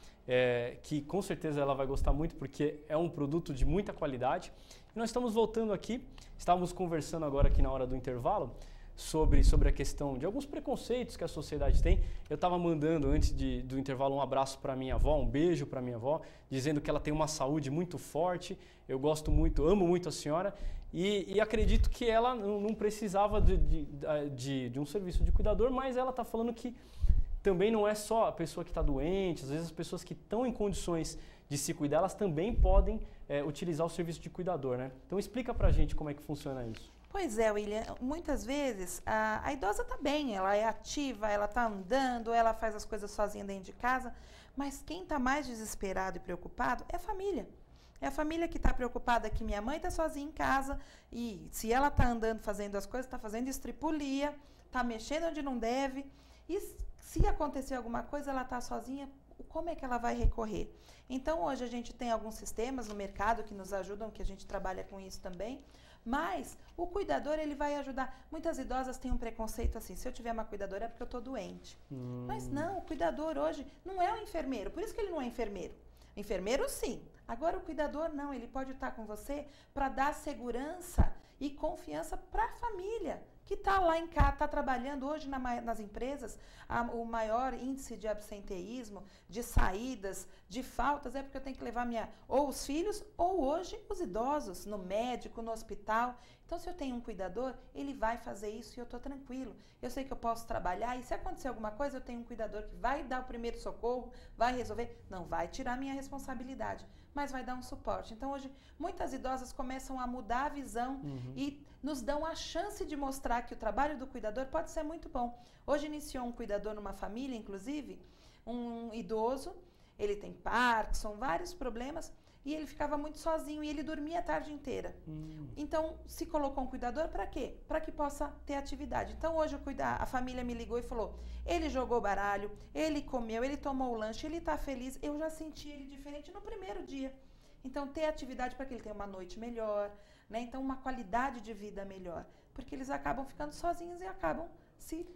que com certeza ela vai gostar muito porque é um produto de muita qualidade. E nós estamos voltando aqui, estávamos conversando agora aqui na hora do intervalo sobre a questão de alguns preconceitos que a sociedade tem. Eu estava mandando antes do intervalo um abraço para minha avó, um beijo para minha avó, dizendo que ela tem uma saúde muito forte, eu gosto muito, amo muito a senhora e acredito que ela não precisava de um serviço de cuidador, mas ela está falando que também não é só a pessoa que está doente, às vezes as pessoas que estão em condições de se cuidar, elas também podem utilizar o serviço de cuidador, né? Então explica pra gente como é que funciona isso. Pois é, William, muitas vezes a idosa está bem, ela é ativa, ela está andando, ela faz as coisas sozinha dentro de casa, mas quem está mais desesperado e preocupado é a família. É a família que está preocupada que minha mãe está sozinha em casa e se ela está andando, fazendo as coisas, está fazendo estripulia, está mexendo onde não deve e se acontecer alguma coisa, ela está sozinha, como é que ela vai recorrer? Então, hoje a gente tem alguns sistemas no mercado que nos ajudam, que a gente trabalha com isso também, mas o cuidador, ele vai ajudar. Muitas idosas têm um preconceito assim, se eu tiver uma cuidadora é porque eu estou doente. Mas não, o cuidador hoje não é um enfermeiro, por isso que ele não é enfermeiro. Enfermeiro, sim. Agora, o cuidador, não. Ele pode estar com você para dar segurança e confiança para a família que está lá em casa, está trabalhando hoje nas empresas. O maior índice de absenteísmo, de saídas, de faltas, é porque eu tenho que levar ou os filhos ou hoje os idosos no médico, no hospital. Então, se eu tenho um cuidador, ele vai fazer isso e eu estou tranquilo. Eu sei que eu posso trabalhar e se acontecer alguma coisa, eu tenho um cuidador que vai dar o primeiro socorro, vai resolver. Não vai tirar minha responsabilidade, mas vai dar um suporte. Então, hoje, muitas idosas começam a mudar a visão e nos dão a chance de mostrar que o trabalho do cuidador pode ser muito bom. Hoje iniciou um cuidador numa família, inclusive, um idoso, ele tem Parkinson, vários problemas, e ele ficava muito sozinho e ele dormia a tarde inteira. Então, se colocou um cuidador para quê? Para que possa ter atividade. Então, hoje a família me ligou e falou, ele jogou baralho, ele comeu, ele tomou o lanche, ele está feliz. Eu já senti ele diferente no primeiro dia. Então, ter atividade para que ele tenha uma noite melhor, né? Então, uma qualidade de vida melhor. Porque eles acabam ficando sozinhos e acabam se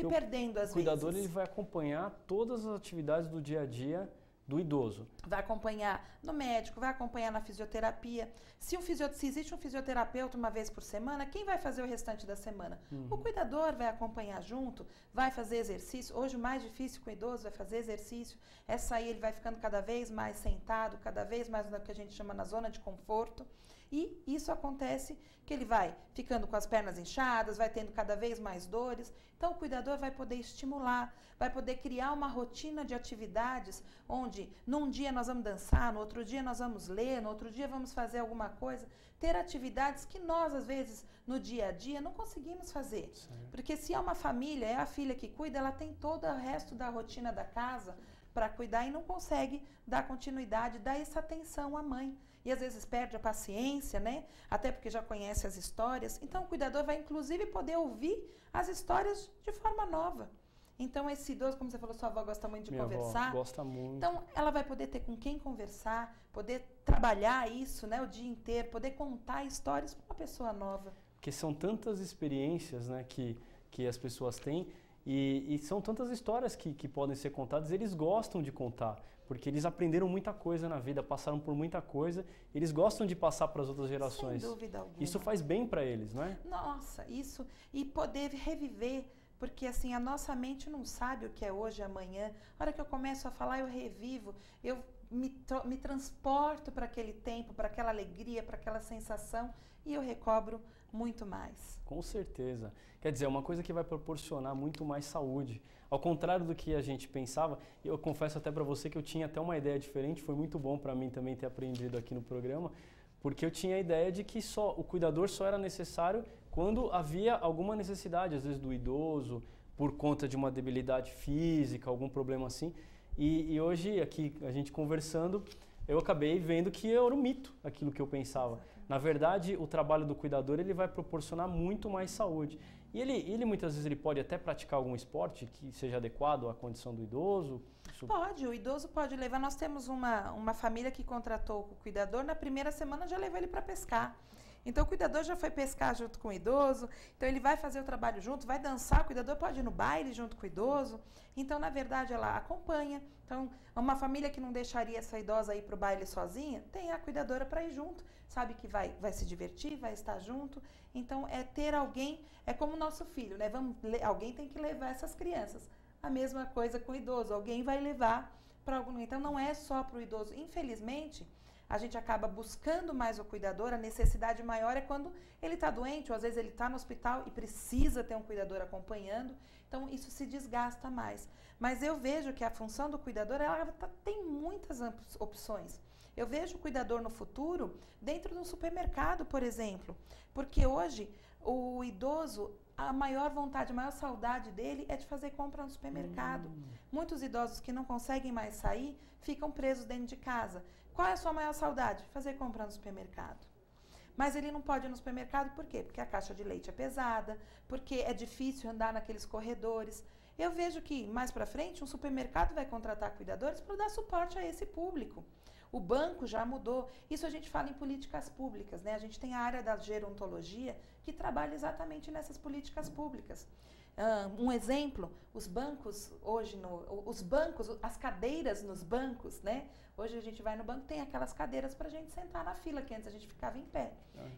perdendo às vezes. O cuidador ele vai acompanhar todas as atividades do dia a dia do idoso. Vai acompanhar no médico, vai acompanhar na fisioterapia. Se existe um fisioterapeuta uma vez por semana, quem vai fazer o restante da semana? O cuidador vai acompanhar junto, vai fazer exercício. Hoje o mais difícil com o idoso é fazer exercício. É sair, ele vai ficando cada vez mais sentado, cada vez mais no que a gente chama na zona de conforto. E isso acontece que ele vai ficando com as pernas inchadas, vai tendo cada vez mais dores. Então, o cuidador vai poder estimular, vai poder criar uma rotina de atividades onde num dia nós vamos dançar, no outro dia nós vamos ler, no outro dia vamos fazer alguma coisa. Ter atividades que nós, às vezes, no dia a dia, não conseguimos fazer. Certo. Porque se é uma família, é a filha que cuida, ela tem todo o resto da rotina da casa para cuidar e não consegue dar continuidade, dar essa atenção à mãe. E às vezes perde a paciência, né? Até porque já conhece as histórias. Então o cuidador vai inclusive poder ouvir as histórias de forma nova. Então esse idoso, como você falou, sua avó gosta muito de conversar. Avó gosta muito. Então ela vai poder ter com quem conversar, poder trabalhar isso, né, o dia inteiro, poder contar histórias para uma pessoa nova. Porque são tantas experiências, né, que as pessoas têm e são tantas histórias que podem ser contadas, eles gostam de contar. Porque eles aprenderam muita coisa na vida, passaram por muita coisa, eles gostam de passar para as outras gerações. Sem dúvida alguma. Isso faz bem para eles, não é? Nossa, isso. E poder reviver, porque assim, a nossa mente não sabe o que é hoje e amanhã. A hora que eu começo a falar, eu revivo, eu me transporto para aquele tempo, para aquela alegria, para aquela sensação, e eu recobro muito mais. Com certeza. Quer dizer, é uma coisa que vai proporcionar muito mais saúde. Ao contrário do que a gente pensava, eu confesso até para você que eu tinha até uma ideia diferente, foi muito bom para mim também ter aprendido aqui no programa, porque eu tinha a ideia de que o cuidador só era necessário quando havia alguma necessidade, às vezes do idoso, por conta de uma debilidade física, algum problema assim. E hoje, aqui a gente conversando, eu acabei vendo que era um mito aquilo que eu pensava. Na verdade, o trabalho do cuidador ele vai proporcionar muito mais saúde. E ele muitas vezes ele pode até praticar algum esporte que seja adequado à condição do idoso? Pode, o idoso pode levar. Nós temos uma família que contratou o cuidador, na primeira semana já levou ele para pescar. Então o cuidador já foi pescar junto com o idoso, então ele vai fazer o trabalho junto, vai dançar, o cuidador pode ir no baile junto com o idoso. Então, na verdade, ela acompanha. Então, uma família que não deixaria essa idosa ir para o baile sozinha, tem a cuidadora para ir junto, sabe que vai se divertir, vai estar junto. Então, é ter alguém, é como o nosso filho, né? Alguém tem que levar essas crianças. A mesma coisa com o idoso, alguém vai levar para algum. Então, não é só para o idoso. Infelizmente, a gente acaba buscando mais o cuidador, a necessidade maior é quando ele está doente, ou às vezes ele está no hospital e precisa ter um cuidador acompanhando, então isso se desgasta mais. Mas eu vejo que a função do cuidador, tem muitas opções. Eu vejo o cuidador no futuro dentro de um supermercado, por exemplo, porque hoje o idoso, a maior vontade, a maior saudade dele é de fazer compra no supermercado. Muitos idosos que não conseguem mais sair, ficam presos dentro de casa. Qual é a sua maior saudade? Fazer compra no supermercado. Mas ele não pode ir no supermercado por quê? Porque a caixa de leite é pesada, porque é difícil andar naqueles corredores. Eu vejo que mais para frente um supermercado vai contratar cuidadores para dar suporte a esse público. O banco já mudou. Isso a gente fala em políticas públicas, né? A gente tem a área da gerontologia, que trabalha exatamente nessas políticas públicas. Um exemplo, os bancos hoje, as cadeiras nos bancos, né? Hoje a gente vai no banco, tem aquelas cadeiras para a gente sentar na fila, que antes a gente ficava em pé.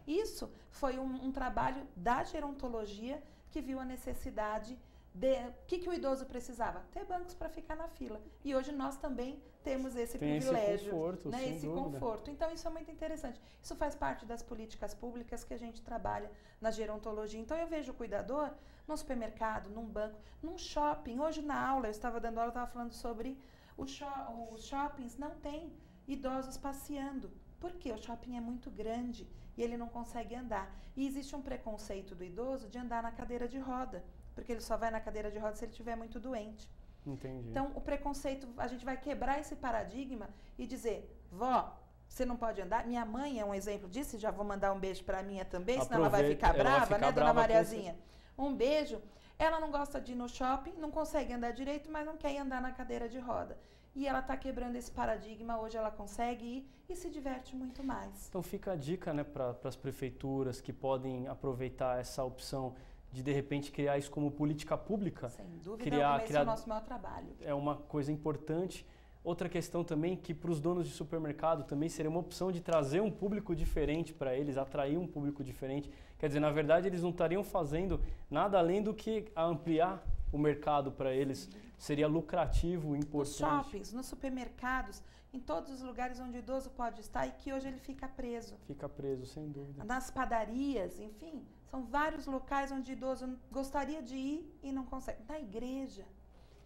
Isso foi um trabalho da gerontologia que viu a necessidade o que o idoso precisava? Ter bancos para ficar na fila. E hoje nós também temos esse privilégio, esse conforto, né? Esse dúvida. conforto. Então isso é muito interessante. Isso faz parte das políticas públicas que a gente trabalha na gerontologia. Então eu vejo o cuidador num supermercado, num banco, num shopping. Hoje na aula, eu estava dando aula, eu estava falando sobre os shoppings não têm idosos passeando. Por quê? O shopping é muito grande e ele não consegue andar. E existe um preconceito do idoso de andar na cadeira de roda, porque ele só vai na cadeira de roda se ele estiver muito doente. Entendi. Então, o preconceito, a gente vai quebrar esse paradigma e dizer, vó, você não pode andar? Minha mãe é um exemplo disso, já vou mandar um beijo para a minha também, senão ela vai ficar brava, né, dona Mariazinha? Um beijo. Ela não gosta de ir no shopping, não consegue andar direito, mas não quer ir andar na cadeira de roda. E ela está quebrando esse paradigma, hoje ela consegue ir e se diverte muito mais. Então fica a dica, né, para as prefeituras que podem aproveitar essa opção de repente criar isso como política pública. Sem dúvida, esse é o nosso maior trabalho. É uma coisa importante. Outra questão também que para os donos de supermercado também seria uma opção de trazer um público diferente para eles, atrair um público diferente. Quer dizer, na verdade eles não estariam fazendo nada além do que ampliar o mercado para eles. Seria lucrativo, importante. Nos shoppings, nos supermercados, em todos os lugares onde o idoso pode estar e que hoje ele fica preso. Fica preso, sem dúvida. Nas padarias, enfim, são vários locais onde o idoso gostaria de ir e não consegue. Na igreja.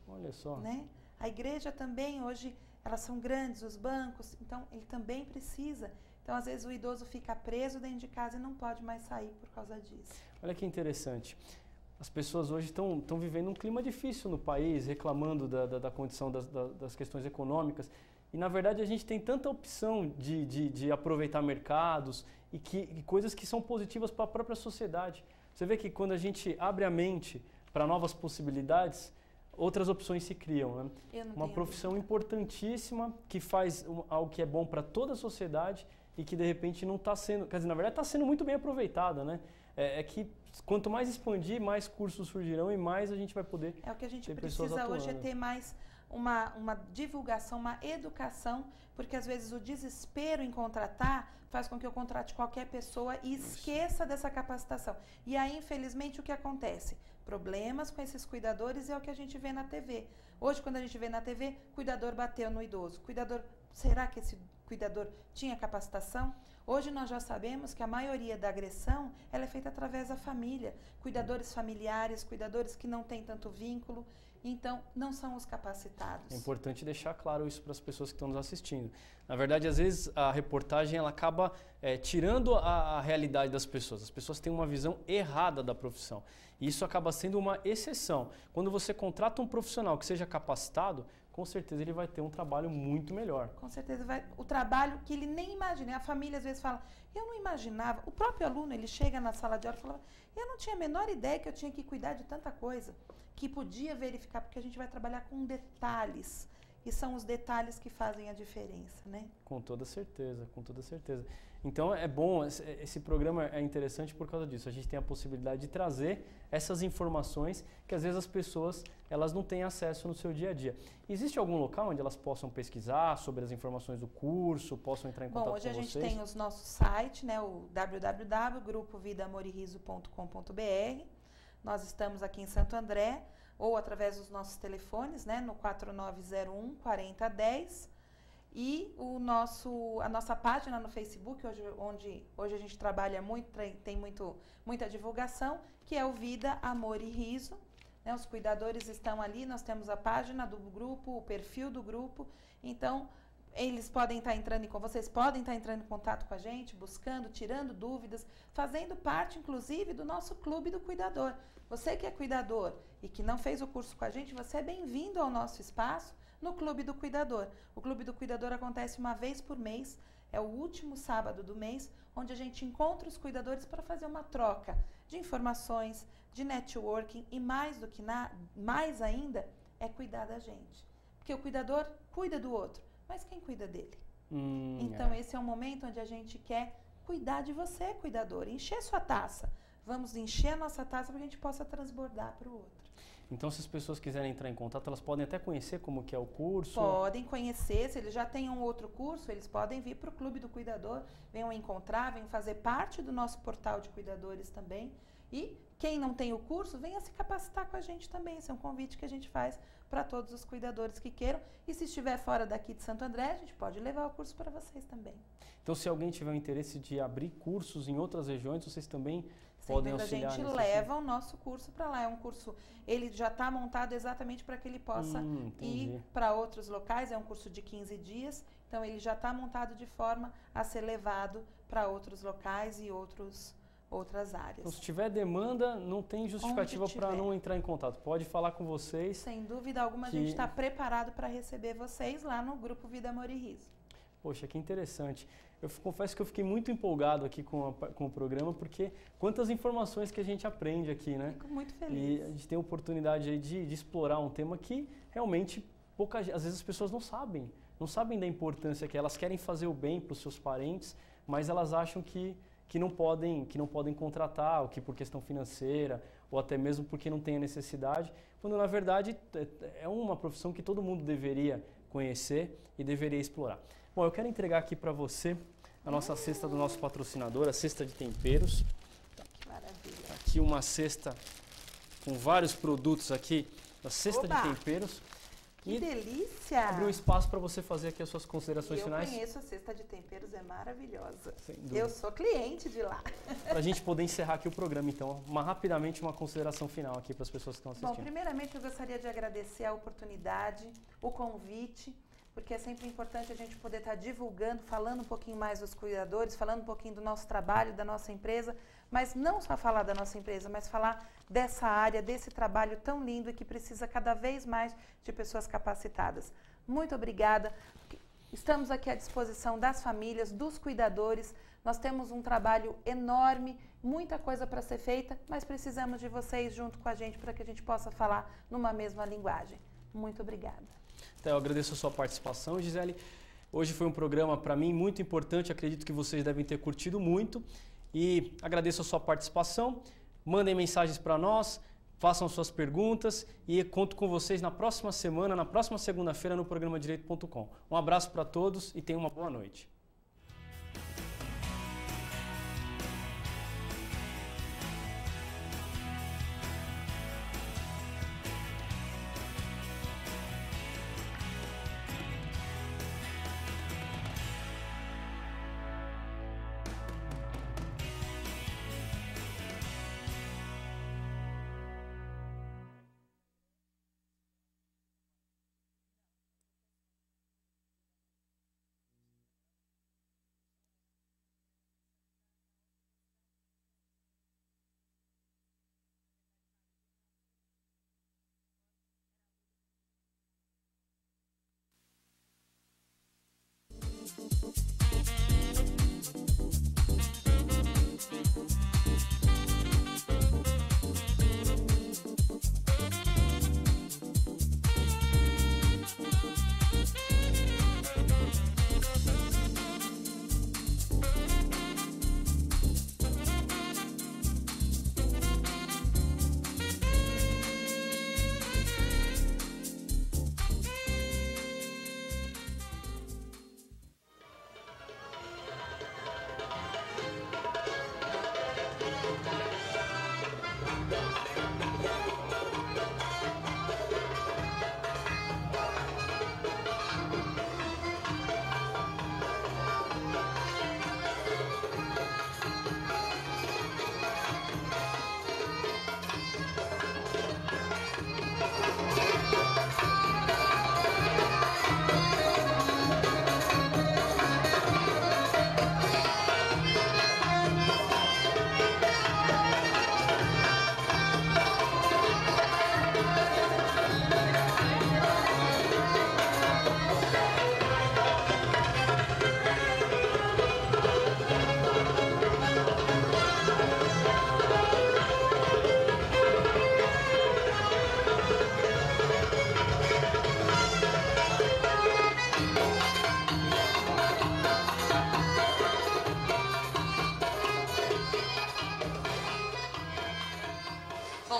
Olha só. Né? A igreja também, hoje, elas são grandes, os bancos, então ele também precisa. Então, às vezes, o idoso fica preso dentro de casa e não pode mais sair por causa disso. Olha que interessante. As pessoas hoje estão vivendo um clima difícil no país, reclamando da condição das questões econômicas. E, na verdade, a gente tem tanta opção de aproveitar mercados e coisas que são positivas para a própria sociedade. Você vê que quando a gente abre a mente para novas possibilidades, outras opções se criam. Né? Uma profissão importantíssima que faz algo que é bom para toda a sociedade e que, de repente, não está sendo... Quer dizer, na verdade, está sendo muito bem aproveitada, né? É que quanto mais expandir, mais cursos surgirão e mais a gente vai poder ter pessoas atuando. É o que a gente precisa hoje é ter mais uma divulgação, uma educação, porque às vezes o desespero em contratar faz com que eu contrate qualquer pessoa e esqueça dessa capacitação. E aí, infelizmente, o que acontece? Problemas com esses cuidadores é o que a gente vê na TV. Hoje, quando a gente vê na TV, cuidador bateu no idoso. Será que esse cuidador tinha capacitação? Hoje nós já sabemos que a maioria da agressão ela é feita através da família. Cuidadores familiares, cuidadores que não têm tanto vínculo, então não são os capacitados. É importante deixar claro isso para as pessoas que estão nos assistindo. Na verdade, às vezes a reportagem ela acaba tirando a realidade das pessoas. As pessoas têm uma visão errada da profissão. E isso acaba sendo uma exceção. Quando você contrata um profissional que seja capacitado, com certeza ele vai ter um trabalho muito melhor. Com certeza o trabalho que ele nem imagina. A família às vezes fala, eu não imaginava. O próprio aluno, ele chega na sala de aula e fala, eu não tinha a menor ideia que eu tinha que cuidar de tanta coisa, que podia verificar, porque a gente vai trabalhar com detalhes. E são os detalhes que fazem a diferença, né? Com toda certeza, com toda certeza. Então é bom, esse programa é interessante por causa disso. A gente tem a possibilidade de trazer essas informações que às vezes as pessoas elas não têm acesso no seu dia a dia. Existe algum local onde elas possam pesquisar sobre as informações do curso, possam entrar em contato com vocês? Bom, hoje a gente tem os nossos sites, né, o www.grupovidaamoreriso.com.br. Nós estamos aqui em Santo André, ou através dos nossos telefones, né, no 4901-4010. E a nossa página no Facebook, onde hoje a gente trabalha muito, tem muita divulgação, que é o Vida, Amor e Riso. Né? Os cuidadores estão ali, nós temos a página do grupo, o perfil do grupo. Então, vocês podem estar entrando em contato com a gente, buscando, tirando dúvidas, fazendo parte, inclusive, do nosso Clube do Cuidador. Você que é cuidador e que não fez o curso com a gente, você é bem-vindo ao nosso espaço no Clube do Cuidador. O Clube do Cuidador acontece uma vez por mês, é o último sábado do mês, onde a gente encontra os cuidadores para fazer uma troca de informações, de networking e mais ainda, é cuidar da gente. Porque o cuidador cuida do outro, mas quem cuida dele? Então esse é um momento onde a gente quer cuidar de você, cuidador, encher sua taça. vamos encher a nossa taça para que a gente possa transbordar para o outro. Então, se as pessoas quiserem entrar em contato, elas podem até conhecer como que é o curso? Podem conhecer, se eles já têm um outro curso, eles podem vir para o Clube do Cuidador, venham encontrar, venham fazer parte do nosso portal de cuidadores também. E quem não tem o curso, venha se capacitar com a gente também. Esse é um convite que a gente faz para todos os cuidadores que queiram. E se estiver fora daqui de Santo André, a gente pode levar o curso para vocês também. Então, se alguém tiver o interesse de abrir cursos em outras regiões, vocês também podem auxiliar? A gente leva o nosso curso para lá. É um curso, ele já está montado exatamente para que ele possa ir para outros locais. É um curso de 15 dias, então ele já está montado de forma a ser levado para outros locais e outras áreas. Então, se tiver demanda, não tem justificativa para não entrar em contato. Pode falar com vocês. Sem dúvida alguma, a gente está preparado para receber vocês lá no Grupo Vida, Amor e Riso. Poxa, que interessante. Eu confesso que eu fiquei muito empolgado aqui com o programa, porque quantas informações que a gente aprende aqui, né? Fico muito feliz. E a gente tem a oportunidade aí de explorar um tema que realmente, às vezes as pessoas não sabem da importância que elas querem fazer o bem para os seus parentes, mas elas acham que não podem contratar, ou que por questão financeira, ou até mesmo porque não tem a necessidade, quando na verdade é uma profissão que todo mundo deveria conhecer e deveria explorar. Bom, eu quero entregar aqui para você a nossa cesta do nosso patrocinador, a cesta de temperos. Que maravilha. Aqui uma cesta com vários produtos aqui, a cesta de temperos. Que delícia! Abriu um espaço para você fazer aqui as suas considerações finais. Eu conheço a cesta de temperos, é maravilhosa. Sem dúvida. Eu sou cliente de lá. Para a gente poder encerrar aqui o programa, então, rapidamente uma consideração final aqui para as pessoas que estão assistindo. Bom, primeiramente eu gostaria de agradecer a oportunidade, o convite, porque é sempre importante a gente poder estar divulgando, falando um pouquinho mais dos cuidadores, falando um pouquinho do nosso trabalho, da nossa empresa, mas não só falar da nossa empresa, mas falar dessa área, desse trabalho tão lindo e que precisa cada vez mais de pessoas capacitadas. Muito obrigada. Estamos aqui à disposição das famílias, dos cuidadores. Nós temos um trabalho enorme, muita coisa para ser feita, mas precisamos de vocês junto com a gente para que a gente possa falar numa mesma linguagem. Muito obrigada. Então, eu agradeço a sua participação, Gisele. Hoje foi um programa, para mim, muito importante. Acredito que vocês devem ter curtido muito. E agradeço a sua participação. Mandem mensagens para nós, façam suas perguntas e conto com vocês na próxima semana, na próxima segunda-feira, no programa Direito.com. Um abraço para todos e tenham uma boa noite.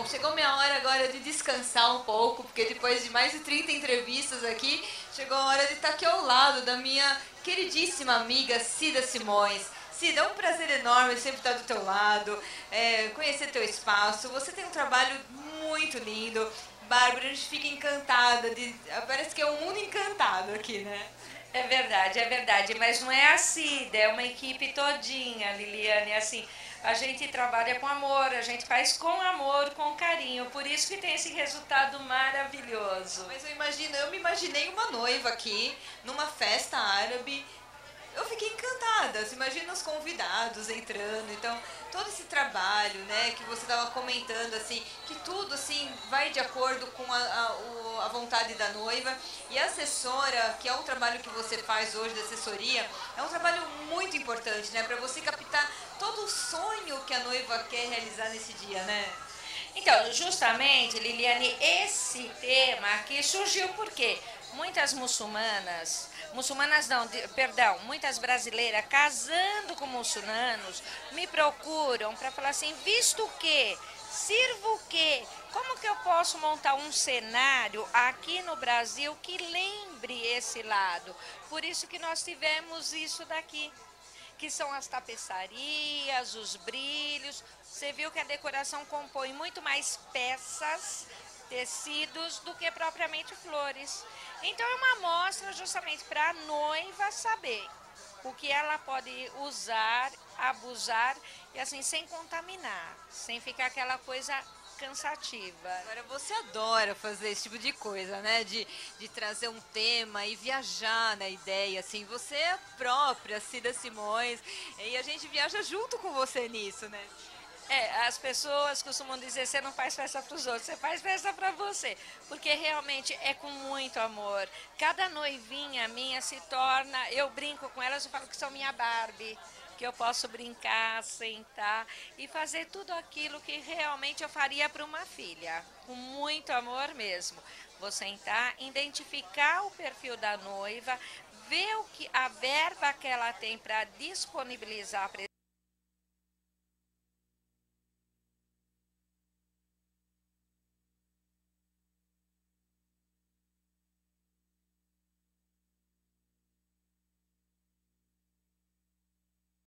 chegou minha hora agora de descansar um pouco, porque depois de mais de 30 entrevistas aqui, chegou a hora de estar aqui ao lado da minha queridíssima amiga Cida Simões. Cida, é um prazer enorme sempre estar do teu lado, conhecer teu espaço. Você tem um trabalho muito lindo. Bárbara, a gente fica encantada. Parece que é um mundo encantado aqui, né? É verdade, mas não é a Cida, é uma equipe todinha, Liliane, assim, a gente trabalha com amor, a gente faz com amor, com carinho, por isso que tem esse resultado maravilhoso. Mas eu me imaginei uma noiva aqui, numa festa árabe. Eu fiquei encantada, você imagina os convidados entrando, então todo esse trabalho, né, que você estava comentando, assim, que tudo, assim, vai de acordo com a vontade da noiva, e a assessora, que é o trabalho que você faz hoje de assessoria, é um trabalho muito importante, né, para você captar todo o sonho que a noiva quer realizar nesse dia, né? Então, justamente, Liliane, esse tema aqui surgiu porque muitas muitas brasileiras casando com muçulmanos me procuram para falar assim, visto que, sirvo o quê? Como que eu posso montar um cenário aqui no Brasil que lembre esse lado? Por isso que nós tivemos isso daqui, que são as tapeçarias, os brilhos. Você viu que a decoração compõe muito mais peças, tecidos, do que propriamente flores. Então é uma amostra justamente para a noiva saber o que ela pode usar, abusar, e assim, sem contaminar, sem ficar aquela coisa cansativa. Agora, você adora fazer esse tipo de coisa, né? De trazer um tema e viajar na ideia, assim. Você é a própria Cida Simões e a gente viaja junto com você nisso, né? As pessoas costumam dizer, você não faz festa para os outros, você faz festa para você, porque realmente é com muito amor. Cada noivinha minha se torna, eu brinco com elas, eu falo que são minha Barbie, que eu posso brincar, sentar e fazer tudo aquilo que realmente eu faria para uma filha, com muito amor mesmo. Vou sentar, identificar o perfil da noiva, ver a verba que ela tem para disponibilizar para